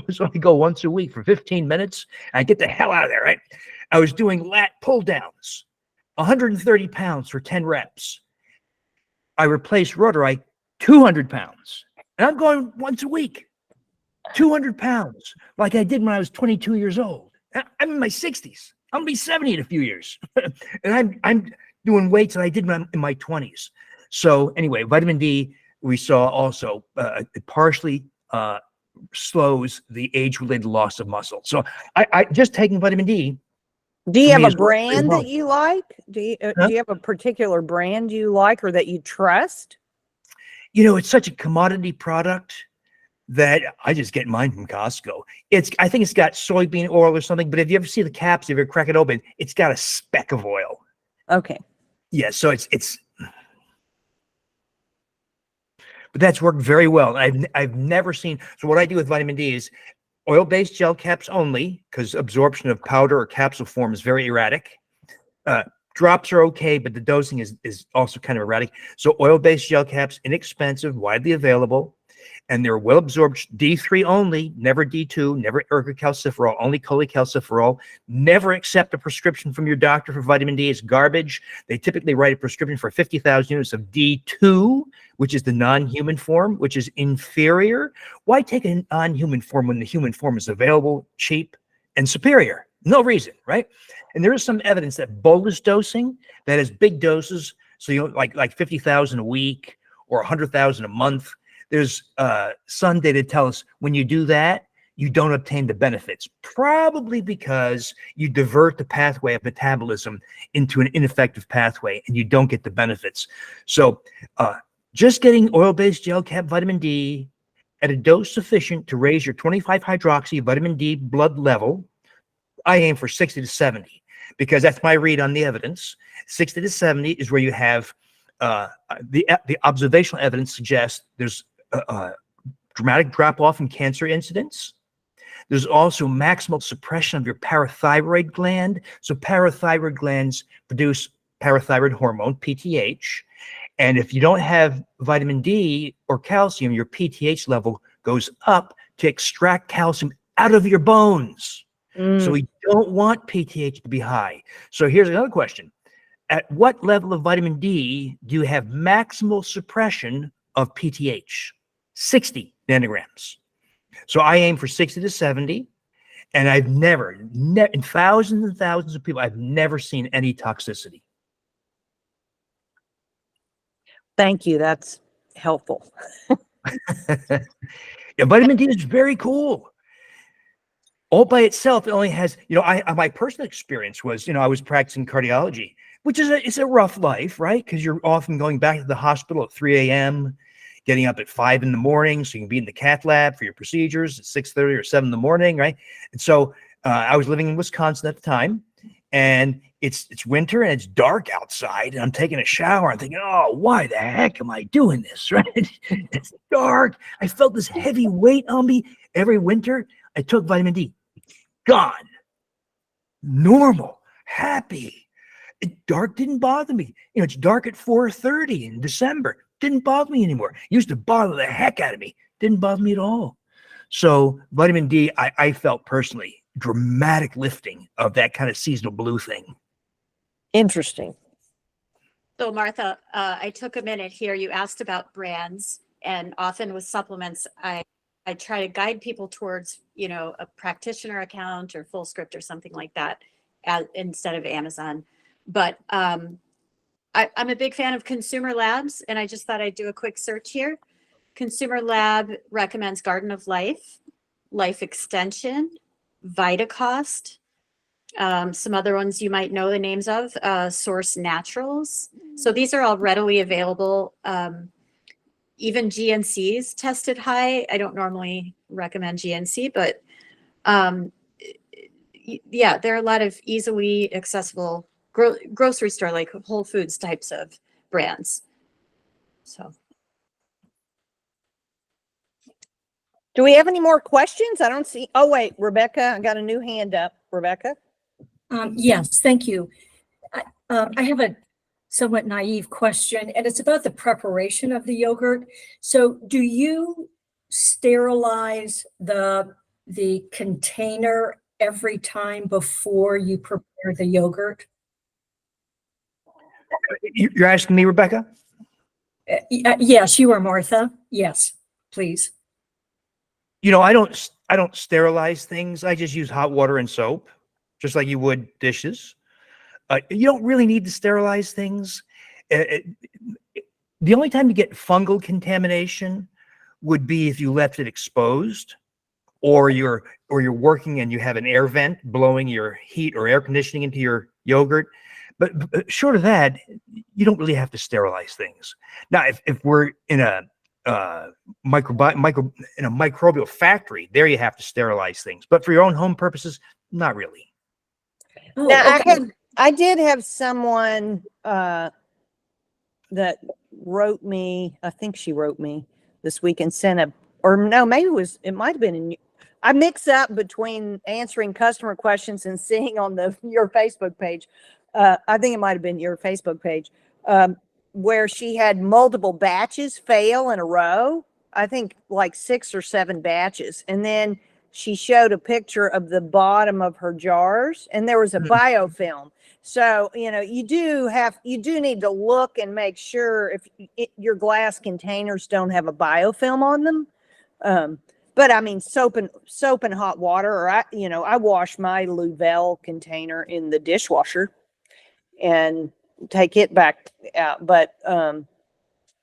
So I go once a week for 15 minutes and I get the hell out of there, right? I was doing lat pull downs, 130 pounds for 10 reps. I replaced rotari, 200 pounds. And I'm going once a week, 200 pounds, like I did when I was 22 years old. I'm in my 60s. I'm going to be 70 in a few years. And I'm doing weights that I did when I'm in my 20s. So anyway, vitamin D, we saw also it partially slows the age-related loss of muscle. So I just taking vitamin D. Do you For have me, a it's worked very brand well. that you like? Do you have a particular brand you like or that you trust? You know, it's such a commodity product that I just get mine from Costco. I think it's got soybean oil or something, but if you ever see the caps, if you ever crack it open, it's got a speck of oil. Okay. Yeah, so it's but that's worked very well. I've never seen, so what I do with vitamin D is oil-based gel caps only, because absorption of powder or capsule form is very erratic. Drops are okay, but the dosing is also kind of erratic. So oil-based gel caps, inexpensive, widely available, and they're well absorbed. D3 only, never D2, never ergocalciferol, only cholecalciferol. Never accept a prescription from your doctor for vitamin D. It's garbage. They typically write a prescription for 50,000 units of D2, which is the non-human form, which is inferior. Why take a non-human form when the human form is available, cheap, and superior? No reason, right? And there is some evidence that bolus dosing, that is big doses, so you know, like 50,000 a week or 100,000 a month. There's some data tell us when you do that, you don't obtain the benefits, probably because you divert the pathway of metabolism into an ineffective pathway and you don't get the benefits. So just getting oil-based gel cap vitamin D at a dose sufficient to raise your 25 hydroxy vitamin D blood level. I aim for 60 to 70 because that's my read on the evidence. 60 to 70 is where you have the observational evidence suggests there's dramatic drop-off in cancer incidence. There's also maximal suppression of your parathyroid gland. So parathyroid glands produce parathyroid hormone, PTH. And if you don't have vitamin D or calcium, your PTH level goes up to extract calcium out of your bones. So we don't want PTH to be high. So here's another question. At what level of vitamin D do you have maximal suppression of PTH? 60 nanograms. So I aim for 60 to 70. And I've never, in thousands and thousands of people, I've never seen any toxicity. Thank you. That's helpful. Yeah, vitamin D is very cool. All by itself, it only has, my personal experience was, I was practicing cardiology, which is it's a rough life, right? Because you're often going back to the hospital at 3 a.m., getting up at 5 in the morning so you can be in the cath lab for your procedures at 6:30 or 7 in the morning, right? And so I was living in Wisconsin at the time, and it's winter and it's dark outside, and I'm taking a shower. I'm thinking, oh, why the heck am I doing this, right? It's dark. I felt this heavy weight on me every winter. I took vitamin D. Gone. normal, happy. Dark didn't bother me. It's dark at 4:30 in December. Didn't bother me anymore. Used to bother the heck out of me. Didn't bother me at all. So vitamin D, I felt personally dramatic lifting of that kind of seasonal blue thing. Interesting. So Martha, I took a minute here. You asked about brands, and often with supplements, I try to guide people towards, a practitioner account or FullScript or something like that instead of Amazon. But I'm a big fan of Consumer Labs, and I just thought I'd do a quick search here. Consumer Lab recommends Garden of Life, Life Extension, VitaCost, some other ones you might know the names of, Source Naturals. So these are all readily available. Even GNC's tested high. I don't normally recommend GNC, but yeah, there are a lot of easily accessible grocery store, like Whole Foods types of brands. So. Do we have any more questions? I don't see. Oh, wait, Rebecca, I got a new hand up. Rebecca? Yes, thank you. I have a somewhat naive question, and it's about the preparation of the yogurt. So do you sterilize the container every time before you prepare the yogurt? You're asking me, Rebecca? Yes, you are, Martha. Yes, please. I don't sterilize things. I just use hot water and soap, just like you would dishes. You don't really need to sterilize things. The only time you get fungal contamination would be if you left it exposed, or you're working and you have an air vent blowing your heat or air conditioning into your yogurt. But short of that, you don't really have to sterilize things. Now, if we're in a microbial factory, there you have to sterilize things. But for your own home purposes, not really. Oh, Now, okay. I did have someone that wrote me, I think she wrote me this week and sent it might have been I mix up between answering customer questions and seeing on your Facebook page. I think it might have been your Facebook page, where she had multiple batches fail in a row. I think like 6 or 7 batches. And then she showed a picture of the bottom of her jars, and there was a biofilm. So, you do need to look and make sure if your glass containers don't have a biofilm on them. But I mean, soap and hot water, or I wash my Louvel container in the dishwasher and take it back out. But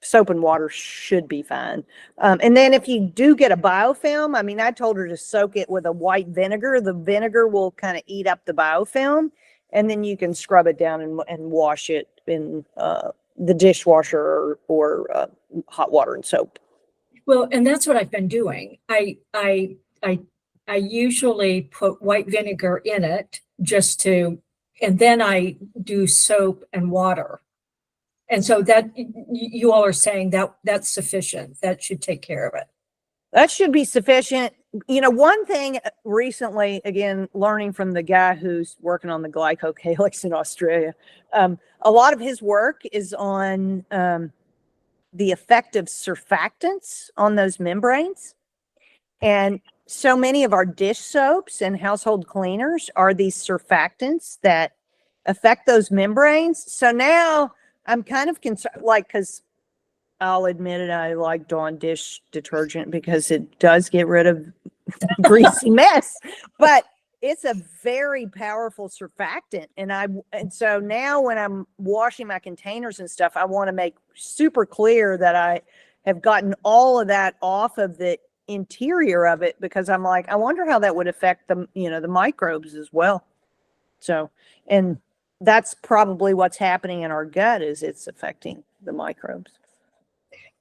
soap and water should be fine. And then if you do get a biofilm, I mean, I told her to soak it with a white vinegar. The vinegar will kind of eat up the biofilm, and then you can scrub it down and wash it in the dishwasher or hot water and soap. Well, and that's what I've been doing. I usually put white vinegar in it and then I do soap and water. And so that you all are saying that that's sufficient. That should take care of it. That should be sufficient. One thing recently, again, learning from the guy who's working on the glycocalyx in Australia, a lot of his work is on the effect of surfactants on those membranes. And so many of our dish soaps and household cleaners are these surfactants that affect those membranes. So now I'm kind of concerned, because I'll admit it, I like Dawn dish detergent because it does get rid of greasy mess, but it's a very powerful surfactant. And so now when I'm washing my containers and stuff, I want to make super clear that I have gotten all of that off of the interior of it, because I'm like, I wonder how that would affect the microbes as well. So, and that's probably what's happening in our gut, is it's affecting the microbes.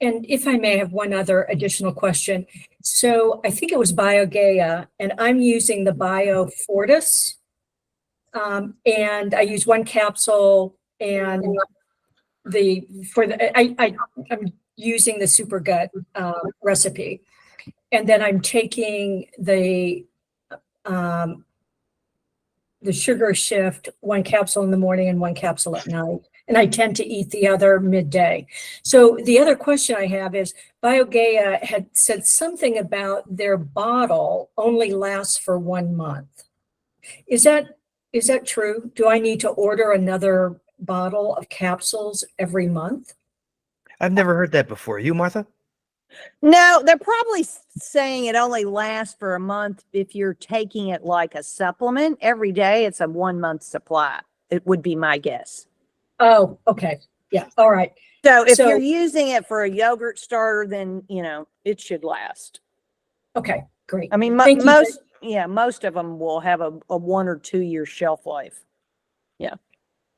And if I may have one other additional question. So I think it was BioGaia, and I'm using the BioFortis. And I use 1 capsule, and I'm using the Super Gut recipe. And then I'm taking the the sugar shift, one capsule in the morning and one capsule at night. And I tend to eat the other midday. So the other question I have is BioGaia had said something about their bottle only lasts for 1 month. Is that true? Do I need to order another bottle of capsules every month? I've never heard that before. You, Martha? No, they're probably saying it only lasts for a month if you're taking it like a supplement every day. It's a 1 month supply. It would be my guess. Oh, okay. Yeah. All right. So if So- you're using it for a yogurt starter, then, it should last. Okay, great. I mean, Thank you. most of them will have a 1 or 2 year shelf life.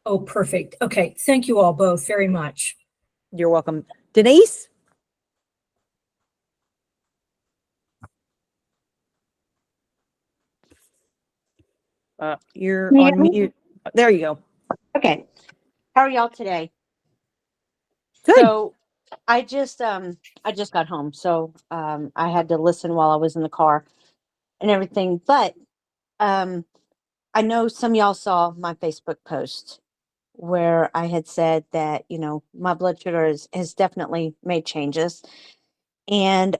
Oh, perfect. Okay. Thank you all both very much. You're welcome. Denise? You're Ma'am? on mute. There you go. Okay. How are y'all today? Good. So I just got home. So I had to listen while I was in the car and everything. But I know some of y'all saw my Facebook post where I had said that, my blood sugar has definitely made changes. And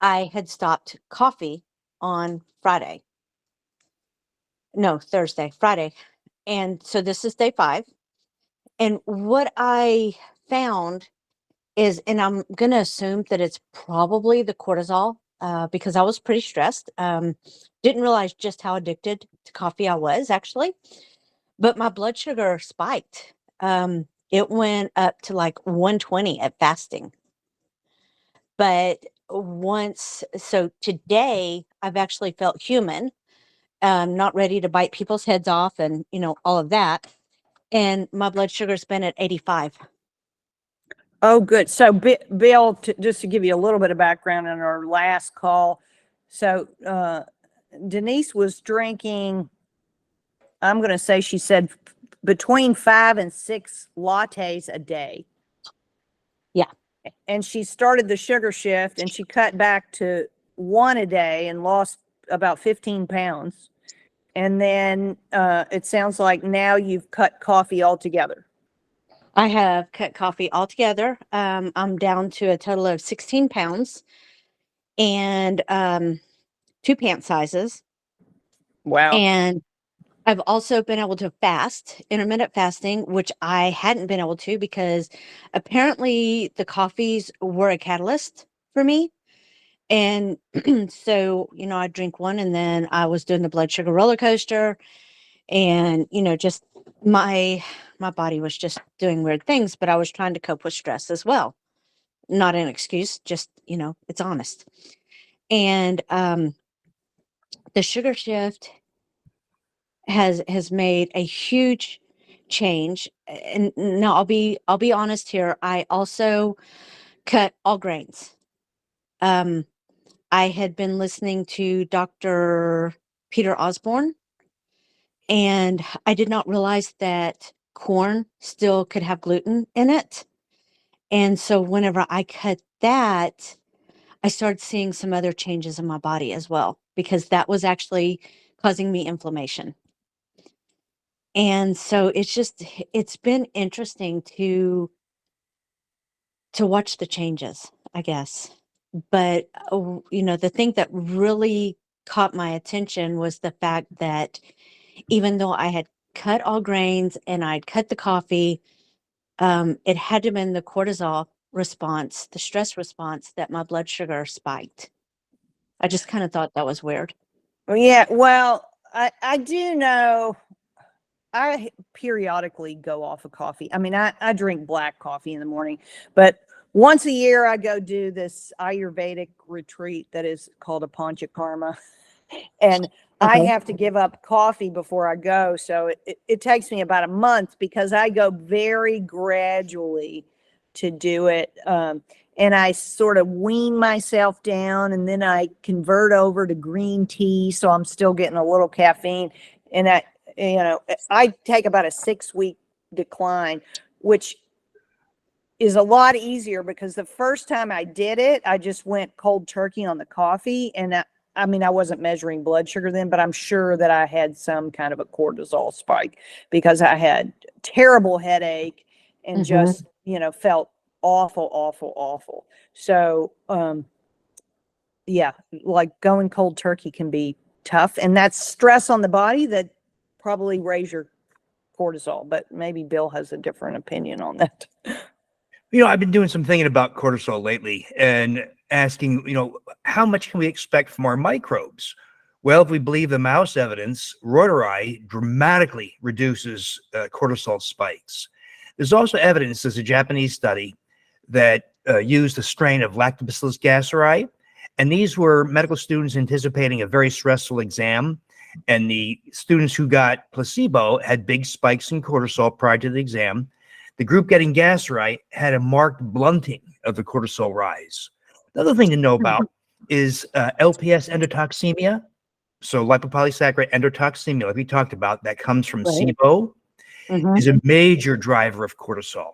I had stopped coffee on Friday. No, Thursday, Friday. And so this is day 5. And what I found is, and I'm going to assume that it's probably the cortisol because I was pretty stressed. Didn't realize just how addicted to coffee I was actually, but my blood sugar spiked. It went up to like 120 at fasting. But so today I've actually felt human, not ready to bite people's heads off and, all of that. And my blood sugar's been at 85. Oh, good. So Bill, just to give you a little bit of background on our last call. So Denise was drinking, I'm going to say she said between 5 and 6 lattes a day. Yeah. And she started the sugar shift and she cut back to 1 a day and lost about 15 pounds. And then it sounds like now you've cut coffee altogether. I have cut coffee altogether. I'm down to a total of 16 pounds and 2 pant sizes. Wow. And I've also been able to fast, intermittent fasting, which I hadn't been able to because apparently the coffees were a catalyst for me. And so, I drink one and then I was doing the blood sugar roller coaster and, just my body was just doing weird things, but I was trying to cope with stress as well. Not an excuse, just, it's honest. And the sugar shift has made a huge change. And now I'll be honest here. I also cut all grains. I had been listening to Dr. Peter Osborne, and I did not realize that corn still could have gluten in it. And so whenever I cut that, I started seeing some other changes in my body as well, because that was actually causing me inflammation. And so it's been interesting to watch the changes, I guess. But, the thing that really caught my attention was the fact that even though I had cut all grains and I'd cut the coffee, it had to have been the cortisol response, the stress response, that my blood sugar spiked. I just kind of thought that was weird. Yeah, well, I do know I periodically go off of coffee. I mean, I drink black coffee in the morning, but once a year I go do this Ayurvedic retreat that is called a Panchakarma. And I have to give up coffee before I go. So it takes me about a month because I go very gradually to do it. And I sort of wean myself down and then I convert over to green tea. So I'm still getting a little caffeine. And I take about a 6-week decline, which is a lot easier because the first time I did it, I just went cold turkey on the coffee and I mean, I wasn't measuring blood sugar then, but I'm sure that I had some kind of a cortisol spike because I had terrible headache and just, felt awful, awful, awful. So, yeah, like going cold turkey can be tough, and that's stress on the body that probably raise your cortisol, but maybe Bill has a different opinion on that. I've been doing some thinking about cortisol lately and asking, how much can we expect from our microbes? Well, if we believe the mouse evidence, Reuteri dramatically reduces cortisol spikes. There's also evidence, there's a Japanese study that used a strain of Lactobacillus gasseri, and these were medical students anticipating a very stressful exam, and the students who got placebo had big spikes in cortisol prior to the exam. The group getting gasseri had a marked blunting of the cortisol rise. Another thing to know about is LPS endotoxemia. So lipopolysaccharide endotoxemia, like we talked about, that comes from SIBO, is a major driver of cortisol.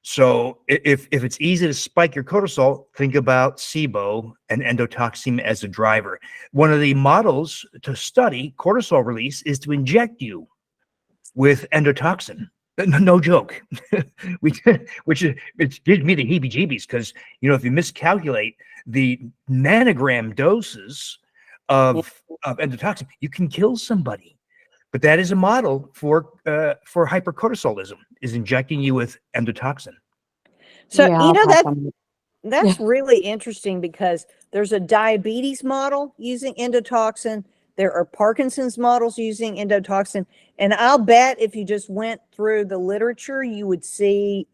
So if it's easy to spike your cortisol, think about SIBO and endotoxemia as a driver. One of the models to study cortisol release is to inject you with endotoxin. No joke. Which it gives me the heebie-jeebies because, if you miscalculate the nanogram doses of endotoxin, you can kill somebody. But that is a model for hypercortisolism, is injecting you with endotoxin. So, Yeah, that's really interesting because there's a diabetes model using endotoxin. There are Parkinson's models using endotoxin. And I'll bet if you just went through the literature, you would see,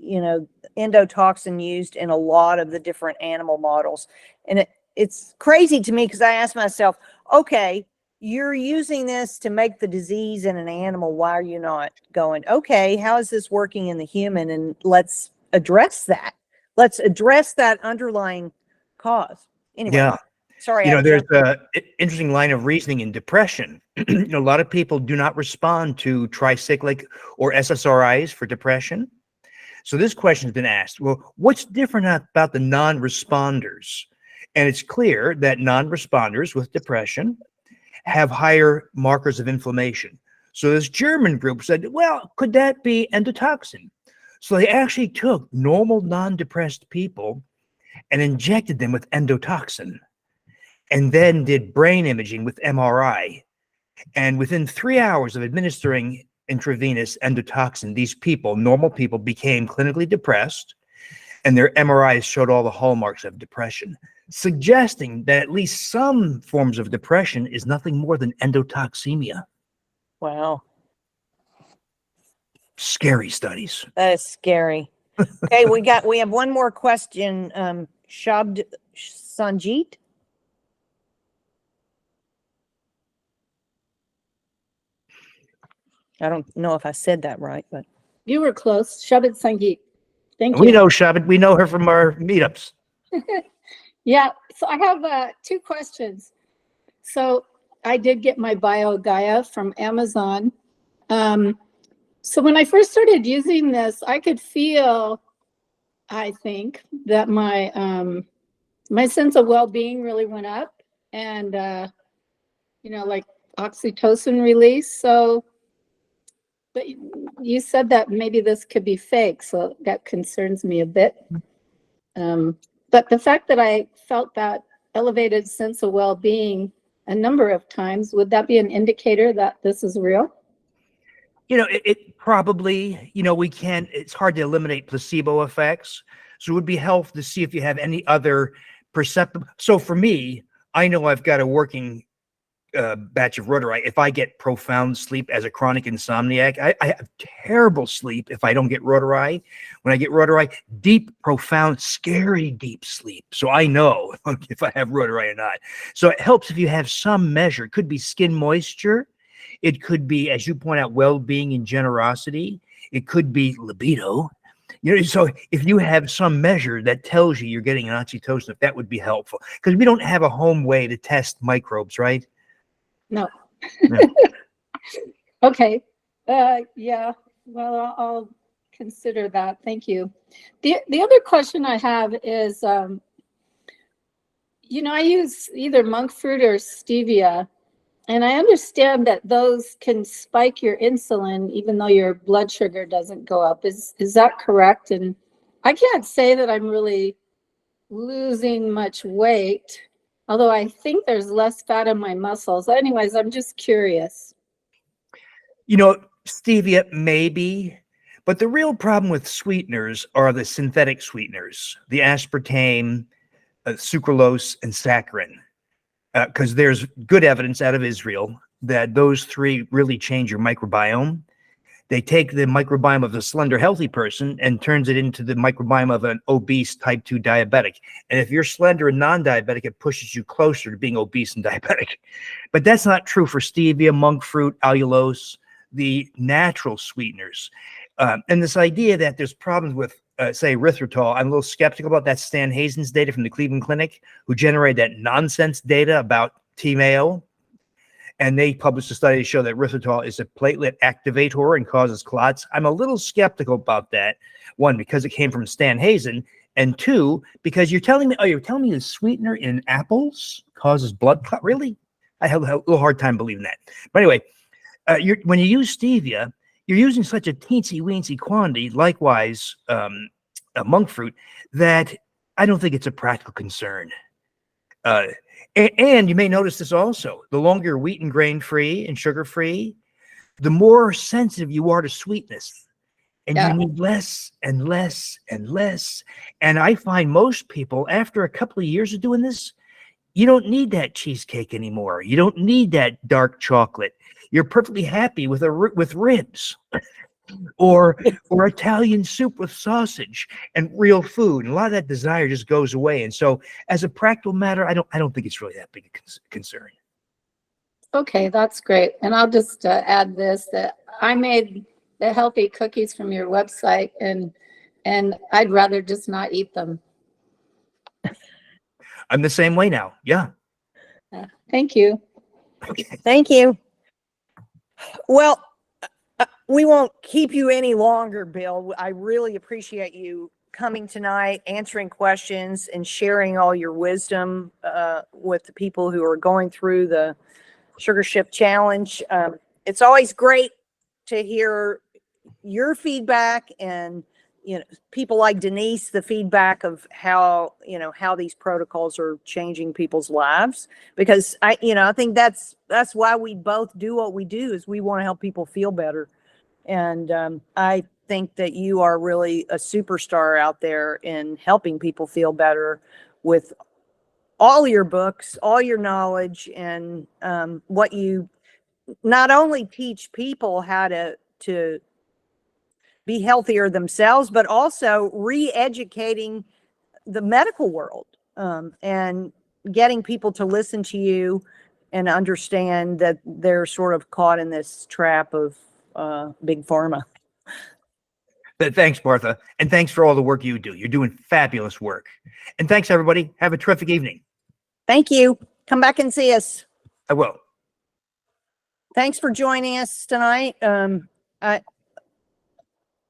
endotoxin used in a lot of the different animal models. And it's crazy to me because I ask myself, okay, you're using this to make the disease in an animal. Why are you not going, okay, how is this working in the human? And let's address that. Let's address that underlying cause. Anyway. Yeah. Sorry. There's an interesting line of reasoning in depression. A lot of people do not respond to tricyclic or SSRIs for depression. So this question has been asked, well, what's different about the non-responders? And it's clear that non-responders with depression have higher markers of inflammation. So this German group said, well, could that be endotoxin? So they actually took normal non-depressed people and injected them with endotoxin, and then did brain imaging with MRI. And within 3 hours of administering intravenous endotoxin, these people, normal people, became clinically depressed, and their MRIs showed all the hallmarks of depression, suggesting that at least some forms of depression is nothing more than endotoxemia. Wow. Scary studies. That is scary. Okay, we have one more question. Shabd Sanjeet. I don't know if I said that right, but You were close. Shabbat Sangeet. Thank We you. know Shabbat. We know her from our meetups. Yeah. So I have 2 questions. So I did get my BioGaia from Amazon. So when I first started using this, I could feel, I think, that my my sense of well-being really went up, and like oxytocin release. So, but you said that maybe this could be fake, so that concerns me a bit. But the fact that I felt that elevated sense of well-being a number of times, would that be an indicator that this is real? It probably, it's hard to eliminate placebo effects. So it would be helpful to see if you have any other perceptible. So for me, I know I've got a working batch of Reuteri. If I get profound sleep as a chronic insomniac, I have terrible sleep if I don't get Reuteri. When I get Reuteri, deep, profound, scary, deep sleep. So I know if I have Reuteri or not. So it helps if you have some measure. It could be skin moisture. It could be, as you point out, well-being and generosity. It could be libido. So if you have some measure that tells you you're getting an oxytocin, that would be helpful. Because we don't have a home way to test microbes, right? No. Yeah. Okay. Yeah. Well, I'll consider that. Thank you. The other question I have is, I use either monk fruit or stevia, and I understand that those can spike your insulin even though your blood sugar doesn't go up. Is that correct? And I can't say that I'm really losing much weight, although I think there's less fat in my muscles. Anyways, I'm just curious. Stevia maybe, but the real problem with sweeteners are the synthetic sweeteners, the aspartame, sucralose, and saccharin. Because there's good evidence out of Israel that those three really change your microbiome. They take the microbiome of a slender, healthy person and turns it into the microbiome of an obese type 2 diabetic. And if you're slender and non-diabetic, it pushes you closer to being obese and diabetic. But that's not true for stevia, monk fruit, allulose, the natural sweeteners. And this idea that there's problems with, say, erythritol, I'm a little skeptical about that. Stan Hazen's data from the Cleveland Clinic, who generated that nonsense data about T-Mayo. And they published a study to show that erythritol is a platelet activator and causes clots. I'm a little skeptical about that. One, because it came from Stan Hazen, and two, because you're telling me the sweetener in apples causes blood clot? Really? I have a little hard time believing that. But anyway, when you use stevia, you're using such a teensy-weensy quantity, likewise monk fruit, that I don't think it's a practical concern. And you may notice this also. The longer you're wheat and grain-free and sugar-free, the more sensitive you are to sweetness. And you need less and less and less. And I find most people, after a couple of years of doing this, you don't need that cheesecake anymore. You don't need that dark chocolate. You're perfectly happy with ribs or Italian soup with sausage and real food. And a lot of that desire just goes away. And so as a practical matter, I don't think it's really that big a concern. Okay, that's great. And I'll just add this, that I made the healthy cookies from your website, and I'd rather just not eat them. I'm the same way now. Yeah. Thank you. Okay. Thank you. Well, we won't keep you any longer, Bill. I really appreciate you coming tonight, answering questions, and sharing all your wisdom with the people who are going through the Sugar Shift Challenge. It's always great to hear your feedback and people like Denise, the feedback of how these protocols are changing people's lives, because I think that's why we both do what we do, is we want to help people feel better. And I think that you are really a superstar out there in helping people feel better with all your books, all your knowledge, and what you not only teach people how to be healthier themselves, but also re-educating the medical world, and getting people to listen to you and understand that they're sort of caught in this trap of big pharma. Thanks, Martha. And thanks for all the work you do. You're doing fabulous work. And thanks, everybody. Have a terrific evening. Thank you. Come back and see us. I will. Thanks for joining us tonight.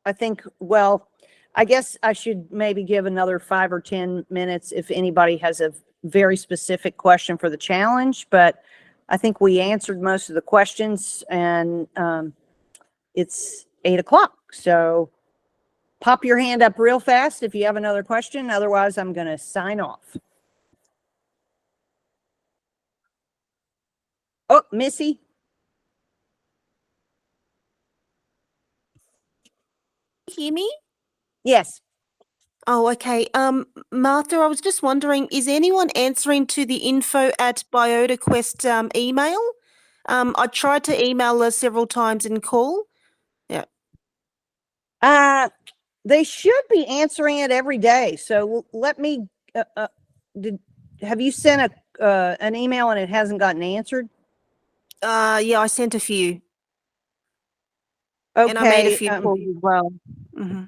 I think, well, I guess I should maybe give another 5 or 10 minutes if anybody has a very specific question for the challenge, but I think we answered most of the questions, and it's 8 o'clock. So pop your hand up real fast if you have another question. Otherwise, I'm going to sign off. Oh, Missy. Hear me? Yes. Oh, okay. Martha, I was just wondering, is anyone answering to the info@BiotiQuest email? I tried to email her several times and call. Yeah. They should be answering it every day. So let me, have you sent an email and it hasn't gotten answered? Yeah, I sent a few. Okay. And I made a few calls as well. Mm-hmm.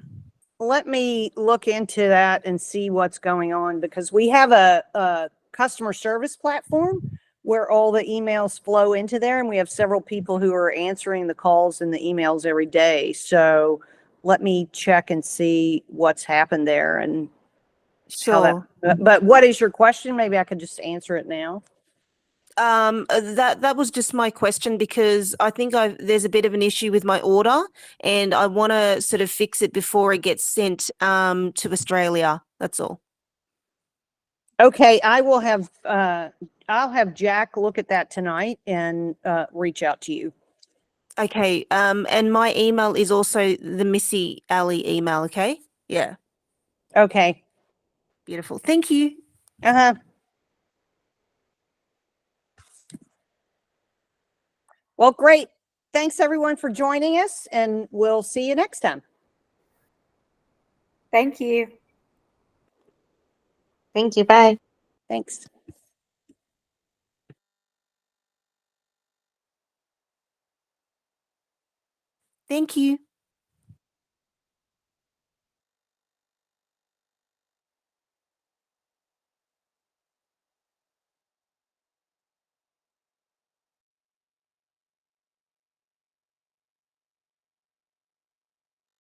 Let me look into that and see what's going on, because we have a customer service platform where all the emails flow into there, and we have several people who are answering the calls and the emails every day. So let me check and see what's happened there. And how that, Sure. but what is your question? Maybe I could just answer it now. That was just my question because I think there's a bit of an issue with my order, and I want to sort of fix it before it gets sent to Australia. That's all. Okay, I'll have Jack look at that tonight and reach out to you. Okay. And my email is also the Missy Alley email. Okay. Yeah. Okay. Beautiful. Thank you. Uh-huh. Well, great. Thanks everyone for joining us, and we'll see you next time. Thank you. Thank you. Bye. Thanks. Thank you.